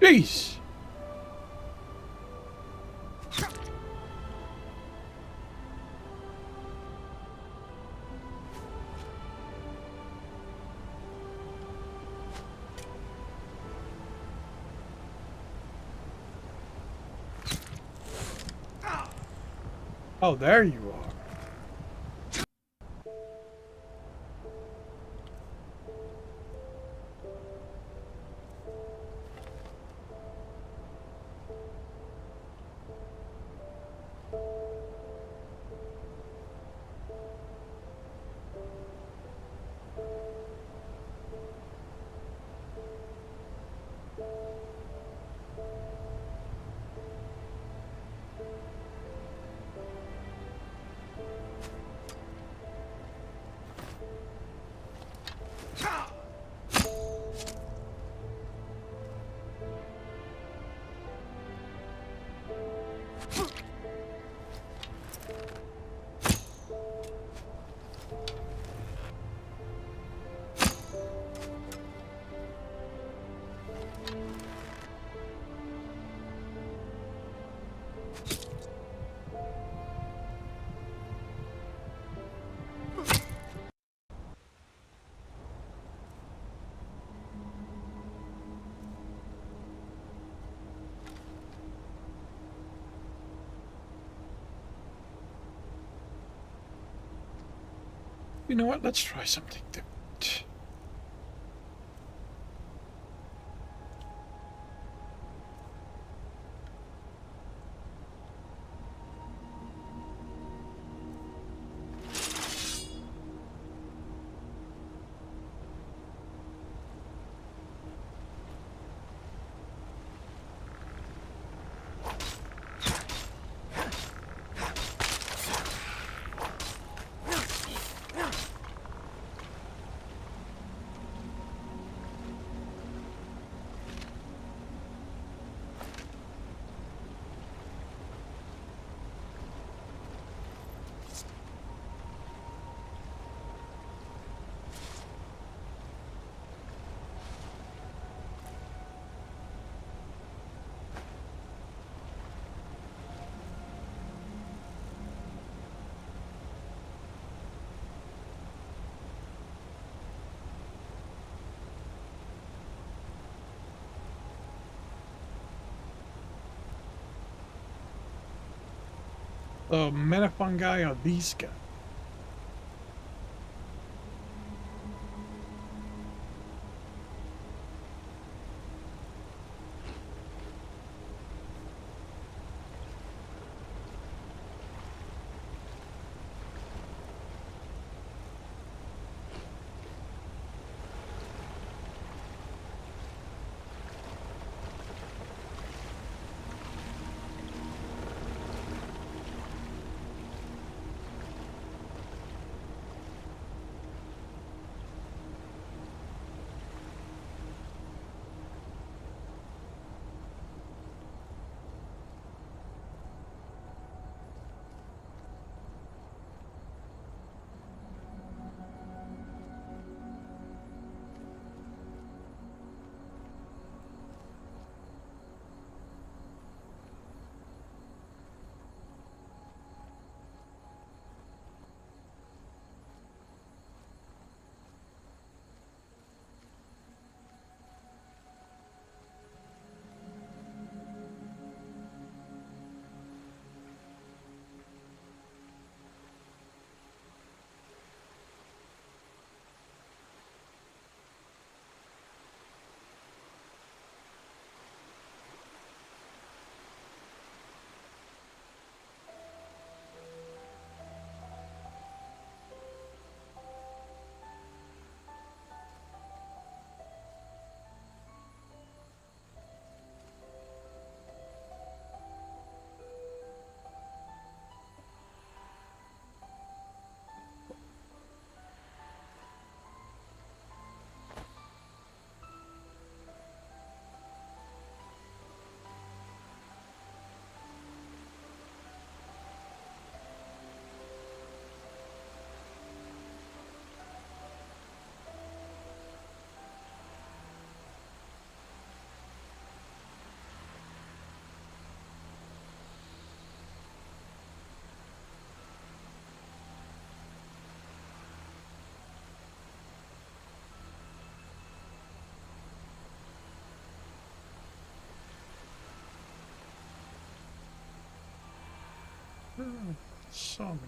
Jeez! Oh, there you are. You know what? Let's try something different. The metafungi are these guys. Saw me.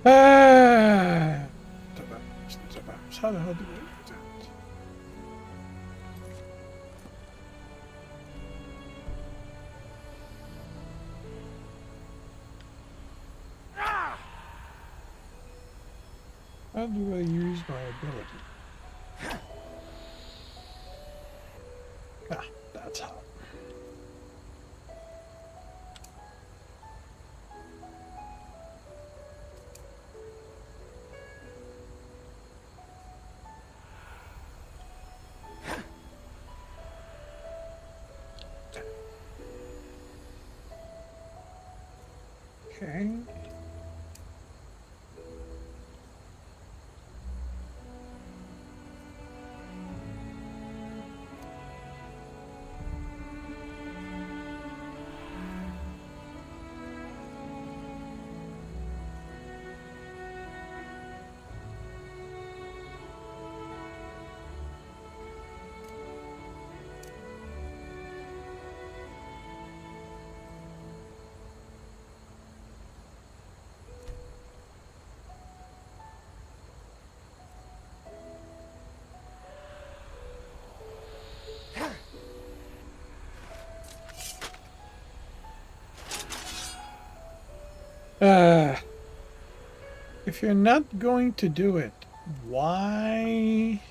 Ah! How the hell do we do that? How do I use my ability? Ah, that's how. Okay. If you're not going to do it, why?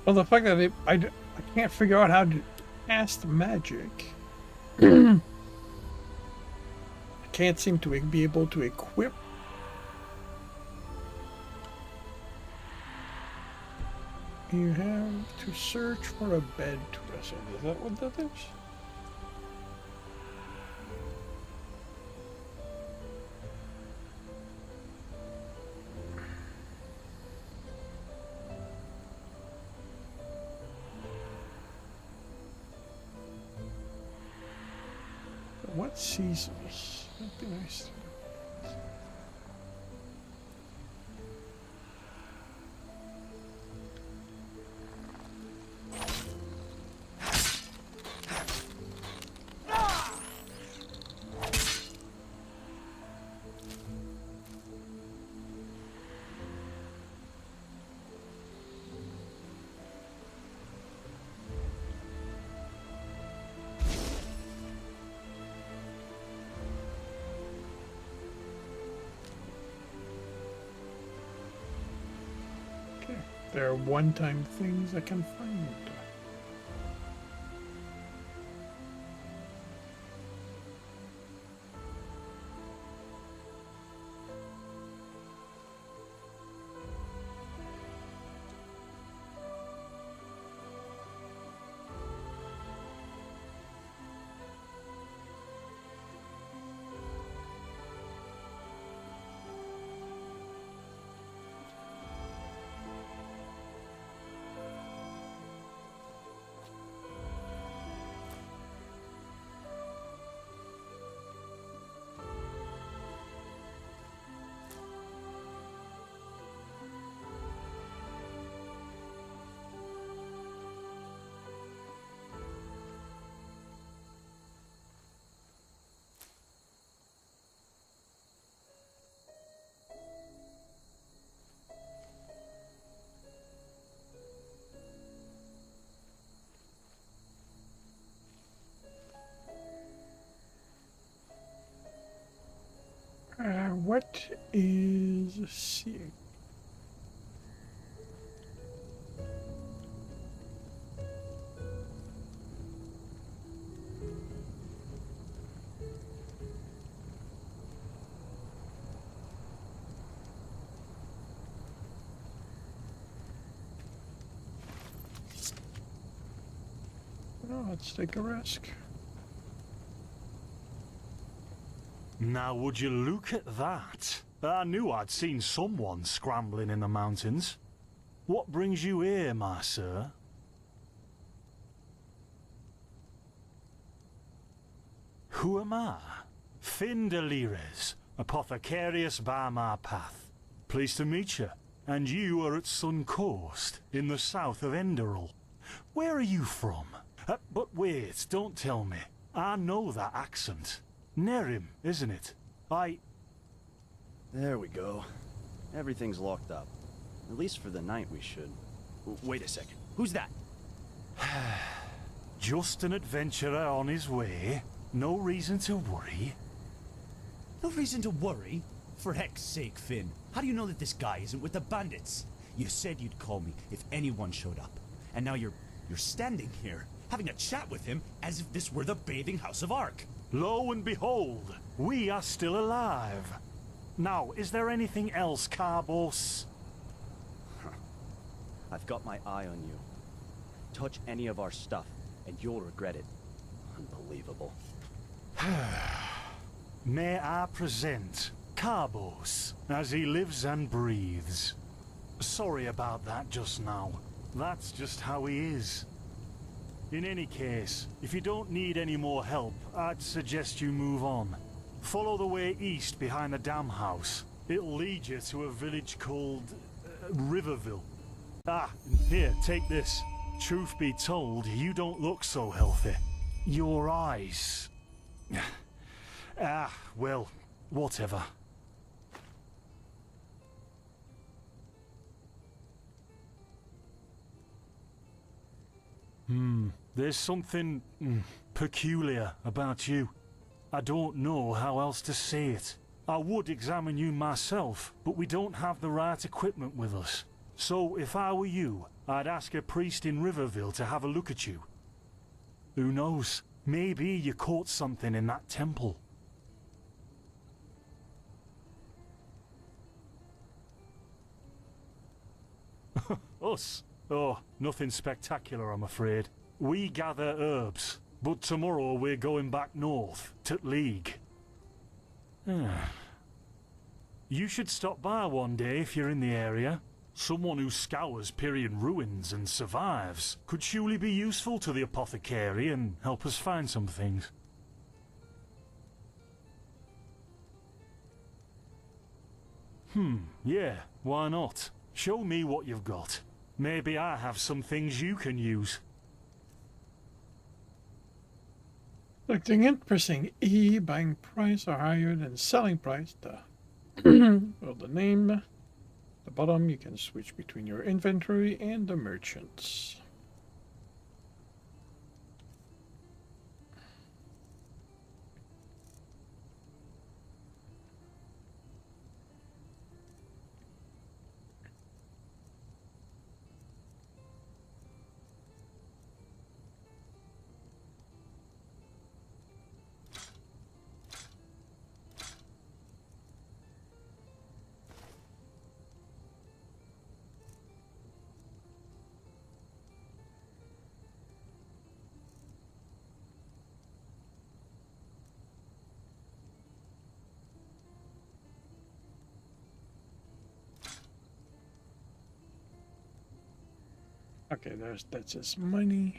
Well, the fact that I can't figure out how to cast magic. I can't seem to be able to equip. You have to search for a bed to rest in. Is that what that is? What seasons? That'd be nice. There are one-time things I can find. What is seeing? Oh, let's take a risk. Now would you look at that? I knew I'd seen someone scrambling in the mountains. What brings you here, my sir? Who am I? Finn de Lires, apothecarius by my path. Pleased to meet you. And you are at Sun Coast, in the south of Enderal. Where are you from? But wait, don't tell me. I know that accent. Nerim, isn't it? There we go. Everything's locked up. At least for the night we should. Wait a second. Who's that? Just an adventurer on his way. No reason to worry. No reason to worry? For heck's sake, Finn. How do you know that this guy isn't with the bandits? You said you'd call me if anyone showed up. And now you're standing here, having a chat with him as if this were the bathing house of Ark. Lo and behold, we are still alive. Now, is there anything else, Carbos? I've got my eye on you. Touch any of our stuff, and you'll regret it. Unbelievable. May I present Carbos, as he lives and breathes. Sorry about that just now. That's just how he is. In any case, if you don't need any more help, I'd suggest you move on. Follow the way east behind the dam house. It'll lead you to a village called Riverville. Ah, here, take this. Truth be told, you don't look so healthy. Your eyes... well, whatever. There's something peculiar about you. I don't know how else to say it. I would examine you myself, but we don't have the right equipment with us. So, if I were you, I'd ask a priest in Riverville to have a look at you. Who knows? Maybe you caught something in that temple. Us? Oh, nothing spectacular, I'm afraid. We gather herbs, but tomorrow we're going back north, to League. You should stop by one day if you're in the area. Someone who scours Pyrian ruins and survives could surely be useful to the apothecary and help us find some things. Yeah, why not? Show me what you've got. Maybe I have some things you can use. Looking interesting. E, buying price are higher than selling price. Well, the name. The bottom, you can switch between your inventory and the merchants. Okay, that's his money.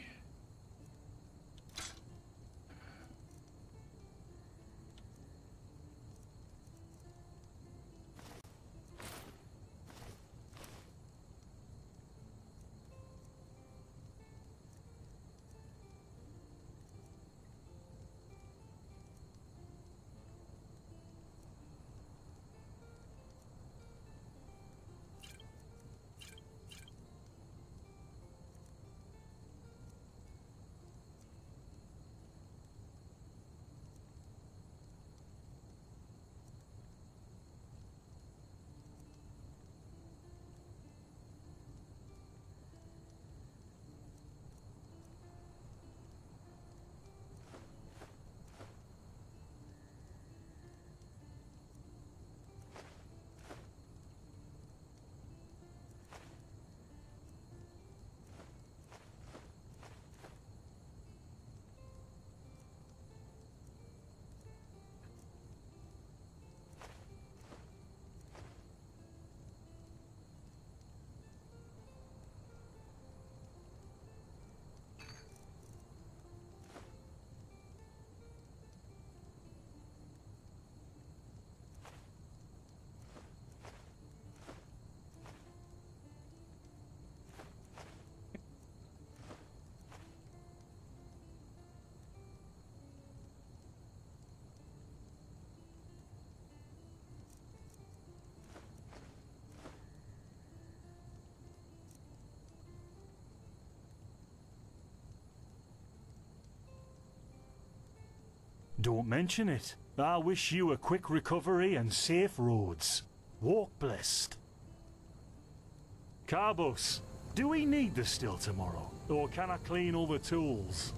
Don't mention it. I wish you a quick recovery and safe roads. Walk blessed. Carbos, do we need the still tomorrow? Or can I clean all the tools?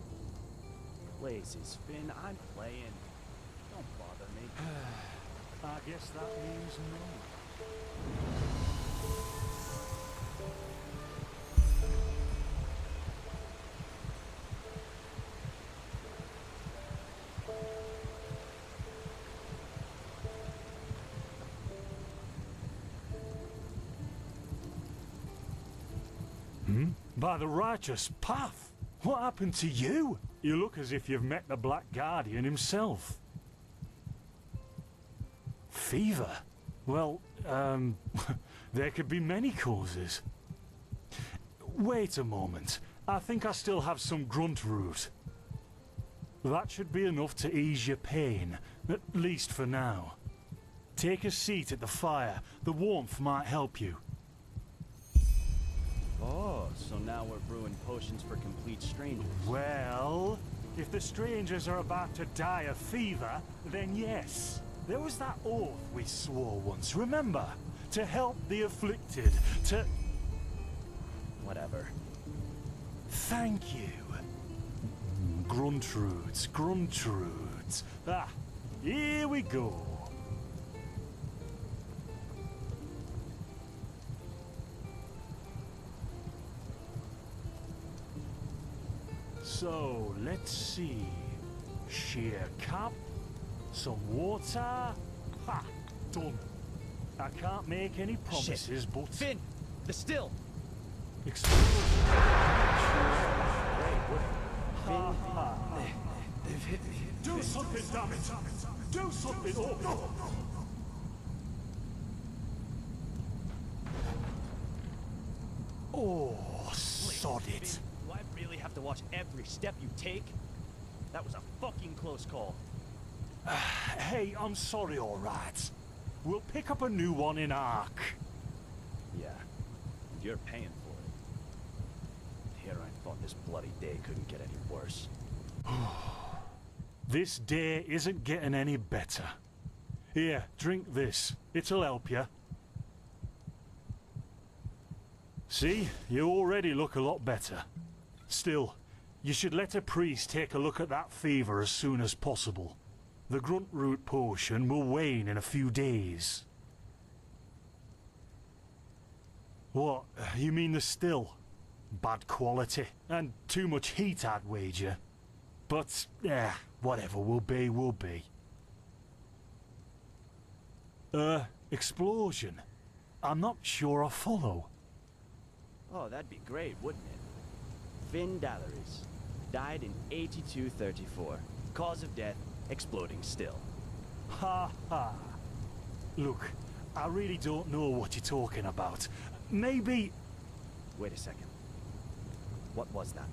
Places, Finn, I'm playing. Don't bother me. I guess that means no. By the righteous path? What happened to you? You look as if you've met the Black Guardian himself. Fever? Well, there could be many causes. Wait a moment. I think I still have some grunt root. That should be enough to ease your pain, at least for now. Take a seat at the fire. The warmth might help you. Oh, so now we're brewing potions for complete strangers. Well, if the strangers are about to die of fever, then yes. There was that oath we swore once, remember? To help the afflicted, to... Whatever. Thank you. Gruntrudes, Gruntrudes. Ah, here we go. So, let's see. Sheer cap, some water. Ha! Done. I can't make any promises, Shit. but... Finn! The still! Ha ha! They've hit me. Do something, damn it! Do something! Oh. Oh, sod it. Do I really have to watch every step you take? That was a fucking close call. Hey, I'm sorry, alright. We'll pick up a new one in Ark. Yeah, and you're paying for it. Here I thought this bloody day couldn't get any worse. This day isn't getting any better. Here, drink this. It'll help you. See, you already look a lot better. Still, you should let a priest take a look at that fever as soon as possible. The grunt root potion will wane in a few days. What? You mean the still? Bad quality, and too much heat, I'd wager. But, whatever will be, will be. Explosion? I'm not sure I follow. Oh, that'd be great, wouldn't it? Finn Dalleries. Died in 8234. Cause of death, exploding still. Ha ha. Look, I really don't know what you're talking about. Maybe... Wait a second. What was that?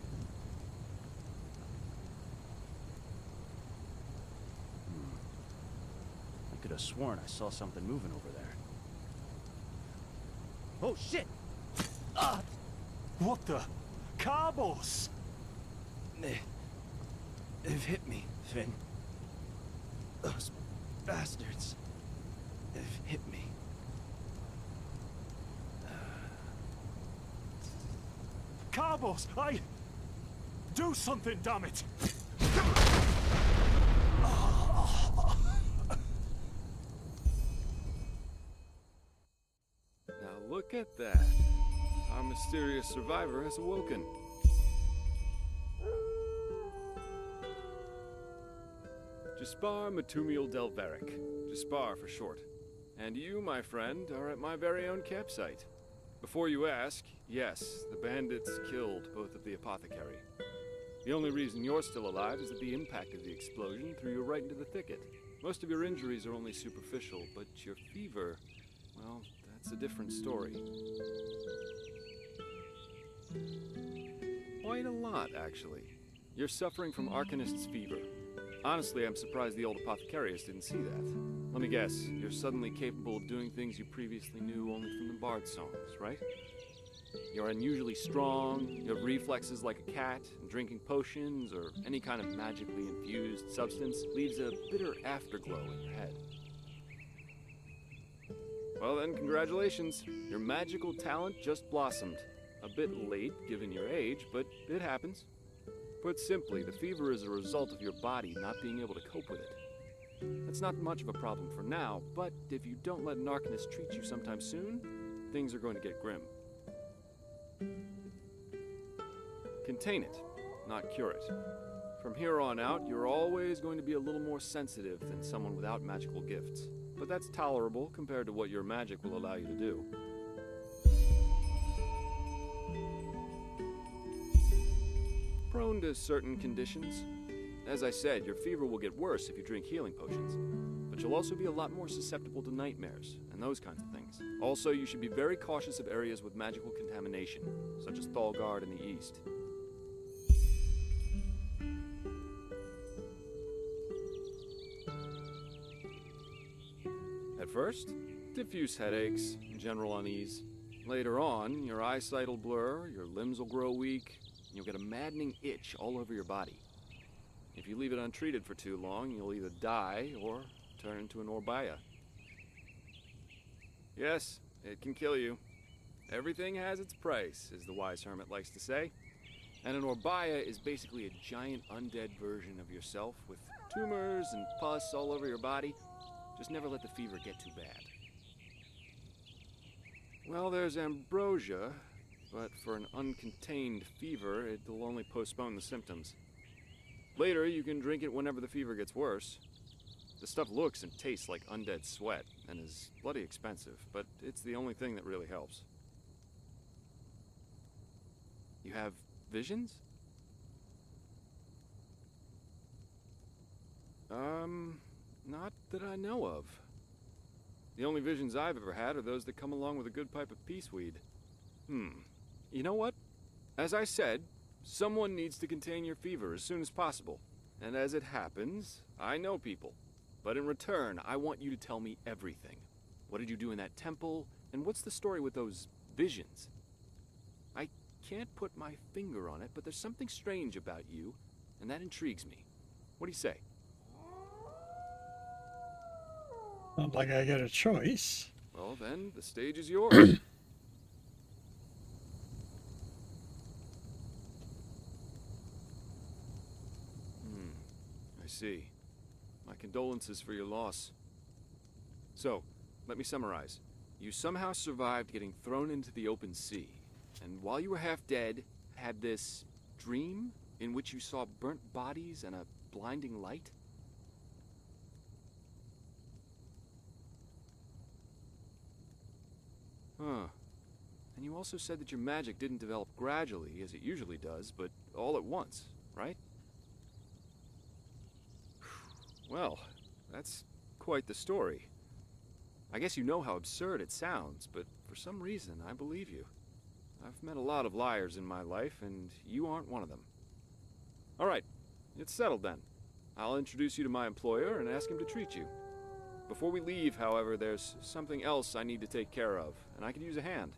I could have sworn I saw something moving over there. Oh, shit! What the? Carbos! They've hit me, Finn. Those bastards. They've hit me. Carbos, do something, damn it! Now look at that. Our mysterious survivor has awoken. Jaspar Matumiel Delveric. Jaspar for short. And you, my friend, are at my very own campsite. Before you ask, yes, the bandits killed both of the apothecary. The only reason you're still alive is that the impact of the explosion threw you right into the thicket. Most of your injuries are only superficial, but your fever, well, that's a different story. Quite a lot, actually. You're suffering from Arcanist's fever. Honestly, I'm surprised the old apothecarius didn't see that. Let me guess, you're suddenly capable of doing things you previously knew only from the bard songs, right? You're unusually strong, you have reflexes like a cat, and drinking potions or any kind of magically infused substance leaves a bitter afterglow in your head. Well then, congratulations. Your magical talent just blossomed. A bit late, given your age, but it happens. Put simply, the fever is a result of your body not being able to cope with it. That's not much of a problem for now, but if you don't let an Arcanist treat you sometime soon, things are going to get grim. Contain it, not cure it. From here on out, you're always going to be a little more sensitive than someone without magical gifts. But that's tolerable compared to what your magic will allow you to do. Prone to certain conditions. As I said, your fever will get worse if you drink healing potions. But you'll also be a lot more susceptible to nightmares and those kinds of things. Also, you should be very cautious of areas with magical contamination, such as Thalgard in the east. At first, diffuse headaches, general unease. Later on, your eyesight will blur, your limbs will grow weak, and you'll get a maddening itch all over your body. If you leave it untreated for too long, you'll either die or turn into an Orbaya. Yes, it can kill you. Everything has its price, as the wise hermit likes to say. And an Orbaya is basically a giant undead version of yourself with tumors and pus all over your body. Just never let the fever get too bad. Well, there's ambrosia, but for an uncontained fever, it'll only postpone the symptoms. Later, you can drink it whenever the fever gets worse. The stuff looks and tastes like undead sweat, and is bloody expensive, but it's the only thing that really helps. You have visions? Not that I know of. The only visions I've ever had are those that come along with a good pipe of peaceweed. You know what? As I said, someone needs to contain your fever as soon as possible. And as it happens, I know people. But in return, I want you to tell me everything. What did you do in that temple? And what's the story with those visions? I can't put my finger on it, but there's something strange about you, and that intrigues me. What do you say? Not like I get a choice. Well then, the stage is yours. I see. My condolences for your loss. So, let me summarize. You somehow survived getting thrown into the open sea, and while you were half dead, had this dream in which you saw burnt bodies and a blinding light? Huh. And you also said that your magic didn't develop gradually, as it usually does, but all at once, right? Well, that's quite the story. I guess you know how absurd it sounds, but for some reason, I believe you. I've met a lot of liars in my life, and you aren't one of them. All right, it's settled then. I'll introduce you to my employer and ask him to treat you. Before we leave, however, there's something else I need to take care of, and I could use a hand.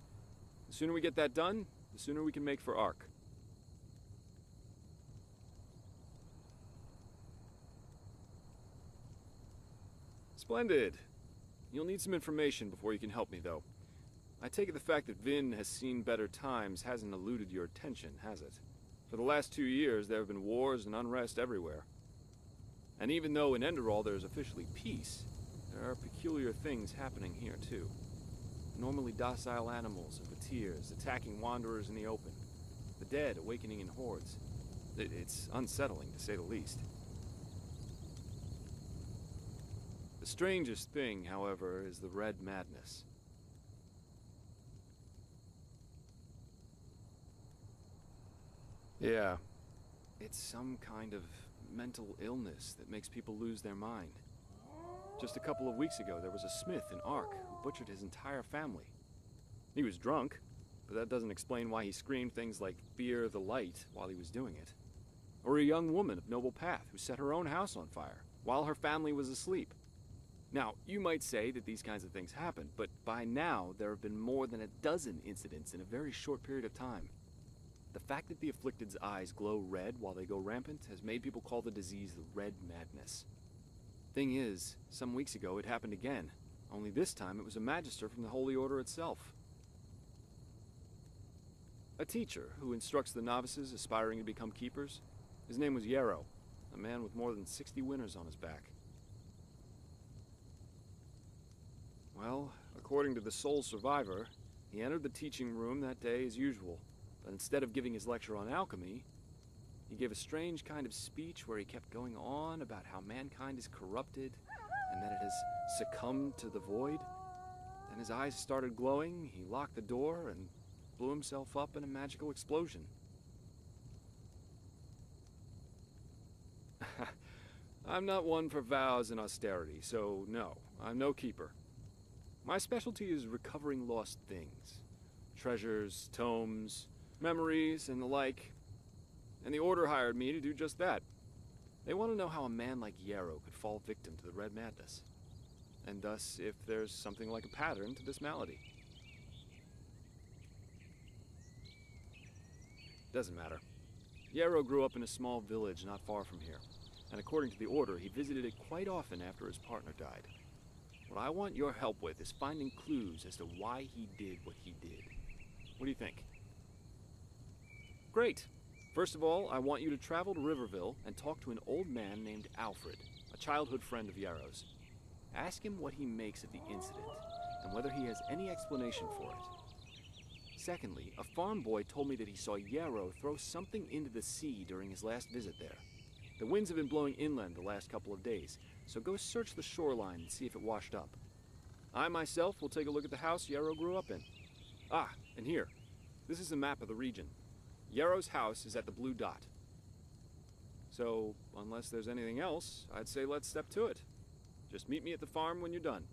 The sooner we get that done, the sooner we can make for Ark. Splendid. You'll need some information before you can help me, though. I take it the fact that Vin has seen better times hasn't eluded your attention, has it? For the last 2 years, there have been wars and unrest everywhere. And even though in Enderal there is officially peace, there are peculiar things happening here, too. Normally docile animals and fakirs attacking wanderers in the open. The dead awakening in hordes. It's unsettling, to say the least. The strangest thing, however, is the Red Madness. Yeah. It's some kind of mental illness that makes people lose their mind. Just a couple of weeks ago, there was a smith in Ark who butchered his entire family. He was drunk, but that doesn't explain why he screamed things like "Fear the light" while he was doing it. Or a young woman of noble path who set her own house on fire while her family was asleep. Now, you might say that these kinds of things happen, but by now there have been more than a dozen incidents in a very short period of time. The fact that the afflicted's eyes glow red while they go rampant has made people call the disease the Red Madness. Thing is, some weeks ago it happened again, only this time it was a magister from the Holy Order itself. A teacher who instructs the novices aspiring to become keepers. His name was Yarrow, a man with more than 60 winters on his back. Well, according to the sole survivor, he entered the teaching room that day as usual, but instead of giving his lecture on alchemy, he gave a strange kind of speech where he kept going on about how mankind is corrupted and that it has succumbed to the void. Then his eyes started glowing, he locked the door, and blew himself up in a magical explosion. I'm not one for vows and austerity, so no, I'm no keeper. My specialty is recovering lost things. Treasures, tomes, memories, and the like. And the Order hired me to do just that. They want to know how a man like Yarrow could fall victim to the Red Madness. And thus, if there's something like a pattern to this malady. Doesn't matter. Yarrow grew up in a small village not far from here. And according to the Order, he visited it quite often after his partner died. What I want your help with is finding clues as to why he did what he did. What do you think? Great. First of all, I want you to travel to Riverville and talk to an old man named Alfred, a childhood friend of Yarrow's. Ask him what he makes of the incident, and whether he has any explanation for it. Secondly, a farm boy told me that he saw Yarrow throw something into the sea during his last visit there. The winds have been blowing inland the last couple of days, so go search the shoreline and see if it washed up. I myself will take a look at the house Yarrow grew up in. Ah, and here. This is a map of the region. Yarrow's house is at the blue dot. So, unless there's anything else, I'd say let's step to it. Just meet me at the farm when you're done.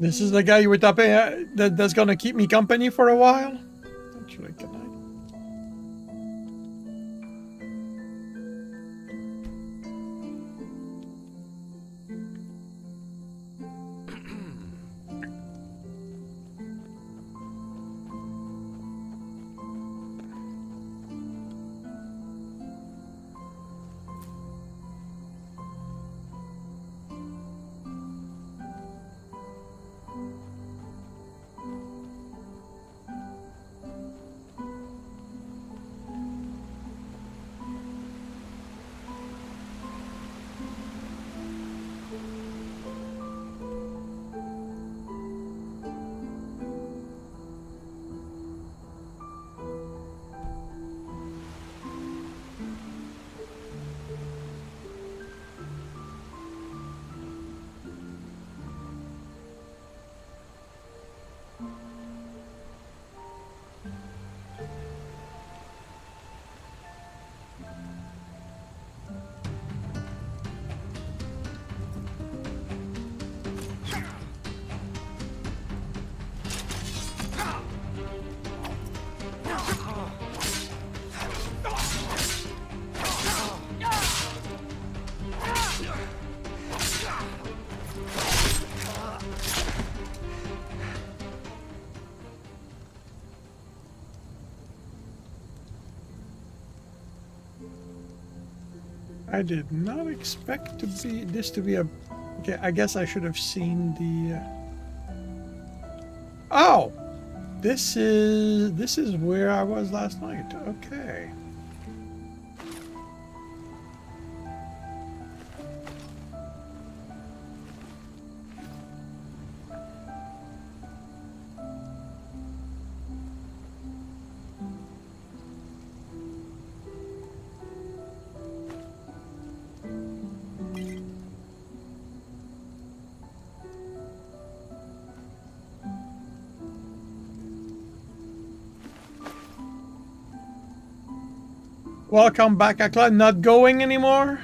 This is the guy you were tapping that's gonna keep me company for a while? Actually, can I? I did not expect this to be a... Okay, I guess I should have seen the... Oh! This is where I was last night. Okay. Welcome back, Akla. Not going anymore?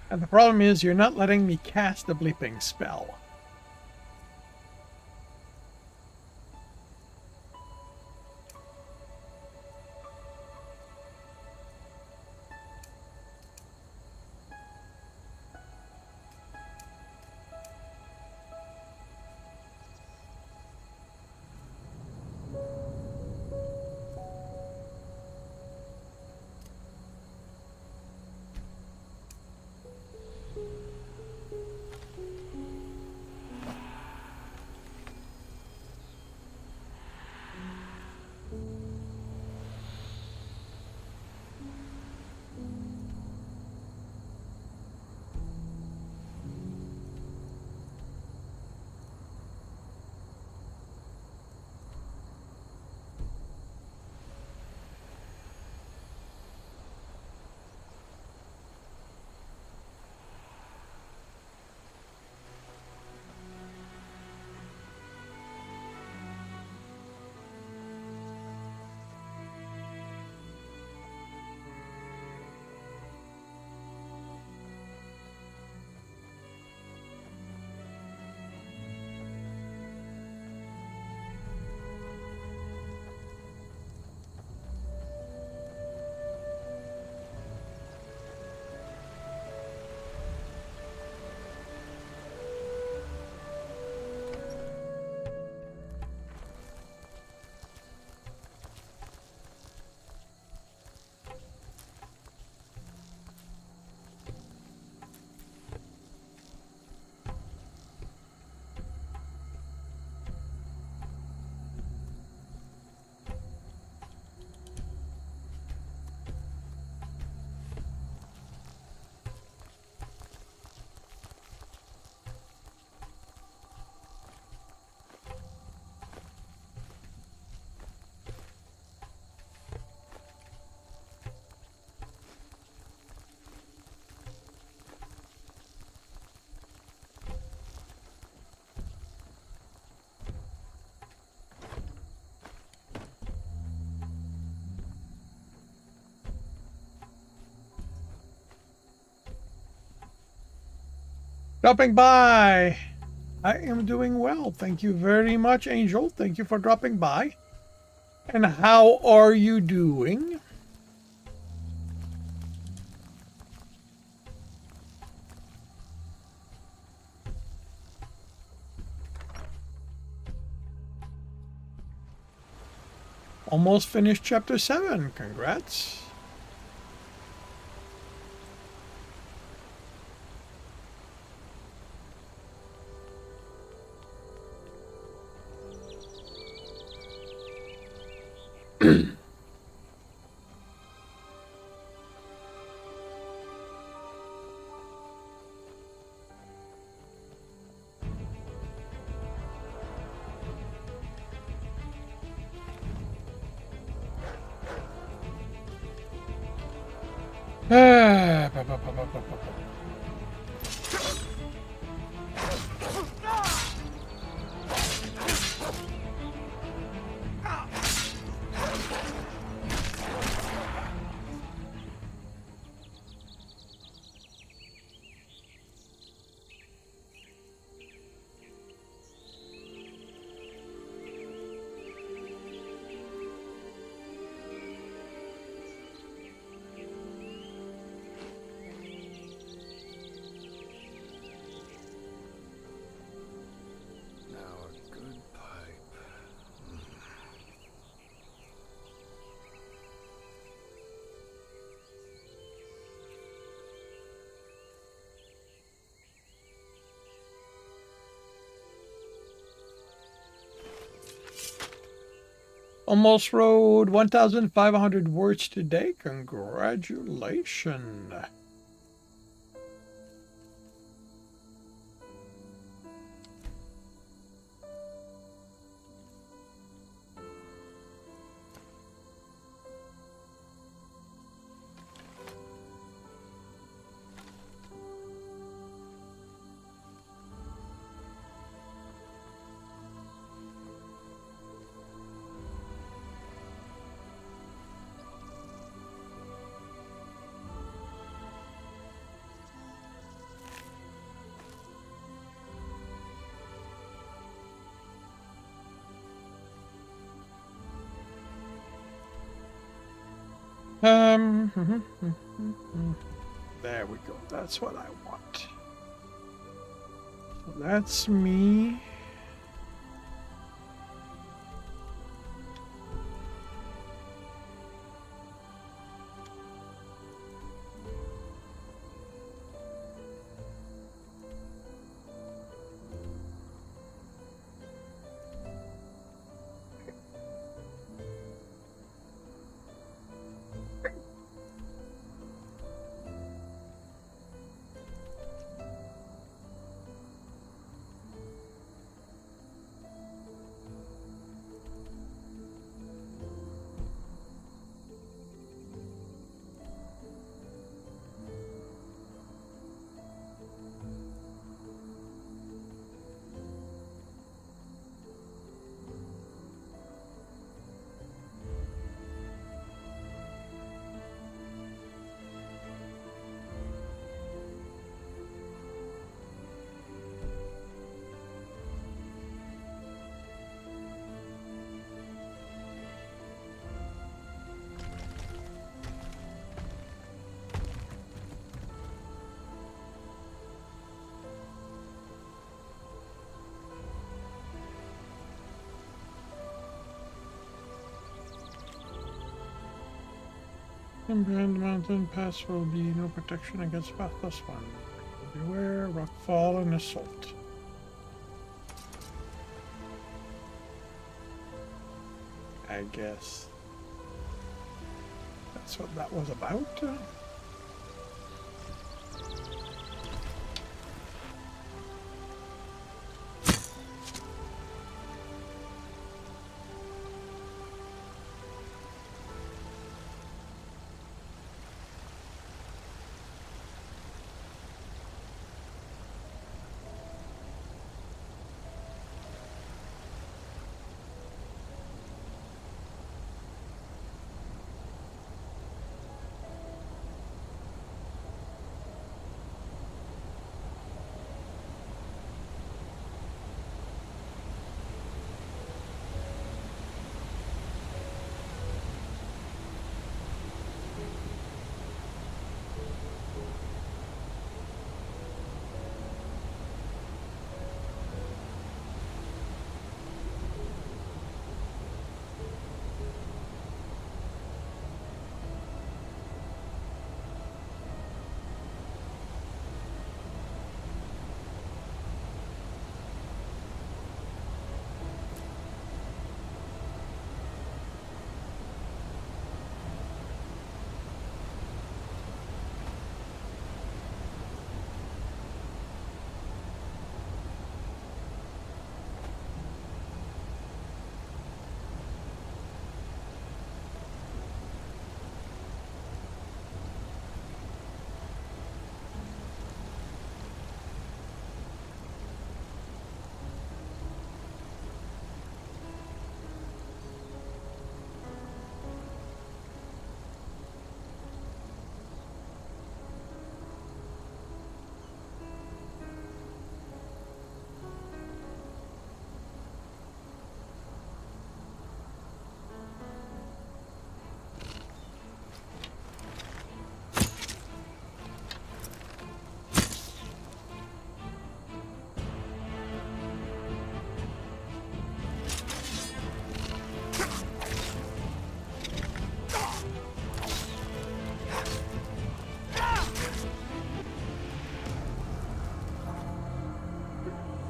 And the problem is you're not letting me cast the bleeping spell. Dropping by. I am doing well. Thank you very much, Angel. Thank you for dropping by. And how are you doing? Almost finished chapter 7. Congrats. Almost wrote 1,500 words today. Congratulations. There we go. That's what I want. So that's me. Behind the mountain pass will be no protection against path plus one. Beware, rockfall and assault. I guess that's what that was about.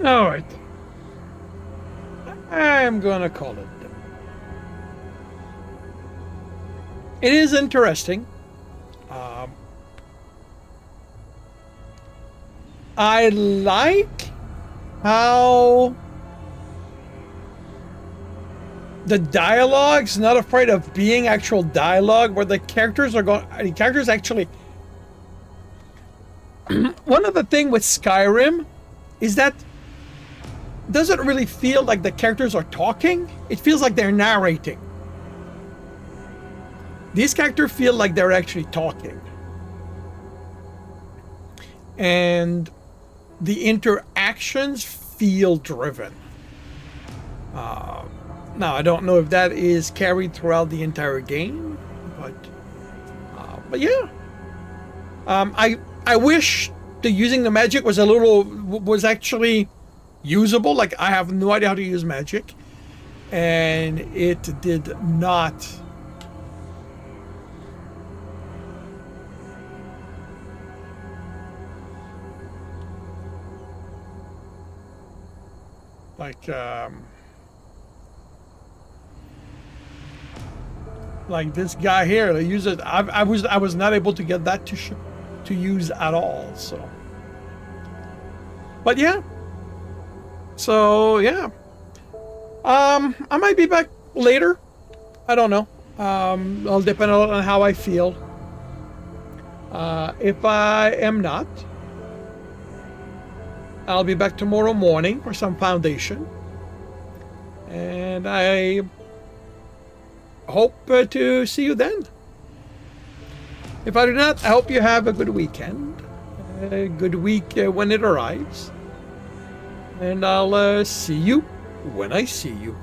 All right. I'm gonna call it. It is interesting. I like how the dialogue's not afraid of being actual dialogue, where the characters are going. The characters actually. One of the things with Skyrim is that it doesn't really feel like the characters are talking. It feels like they're narrating. These characters feel like they're actually talking. And the interactions feel driven. Now, I don't know if that is carried throughout the entire game, but But yeah, I wish the using the magic was was actually usable. Like, I have no idea how to use magic, and it did not. Like this guy here, they use it. I was not able to get that to use at all. So, but yeah. So yeah. I might be back later. I don't know. It'll depend a lot on how I feel. If I am not, I'll be back tomorrow morning for some foundation. And I hope to see you then. If I do not, I hope you have a good weekend. A good week when it arrives. And I'll see you when I see you.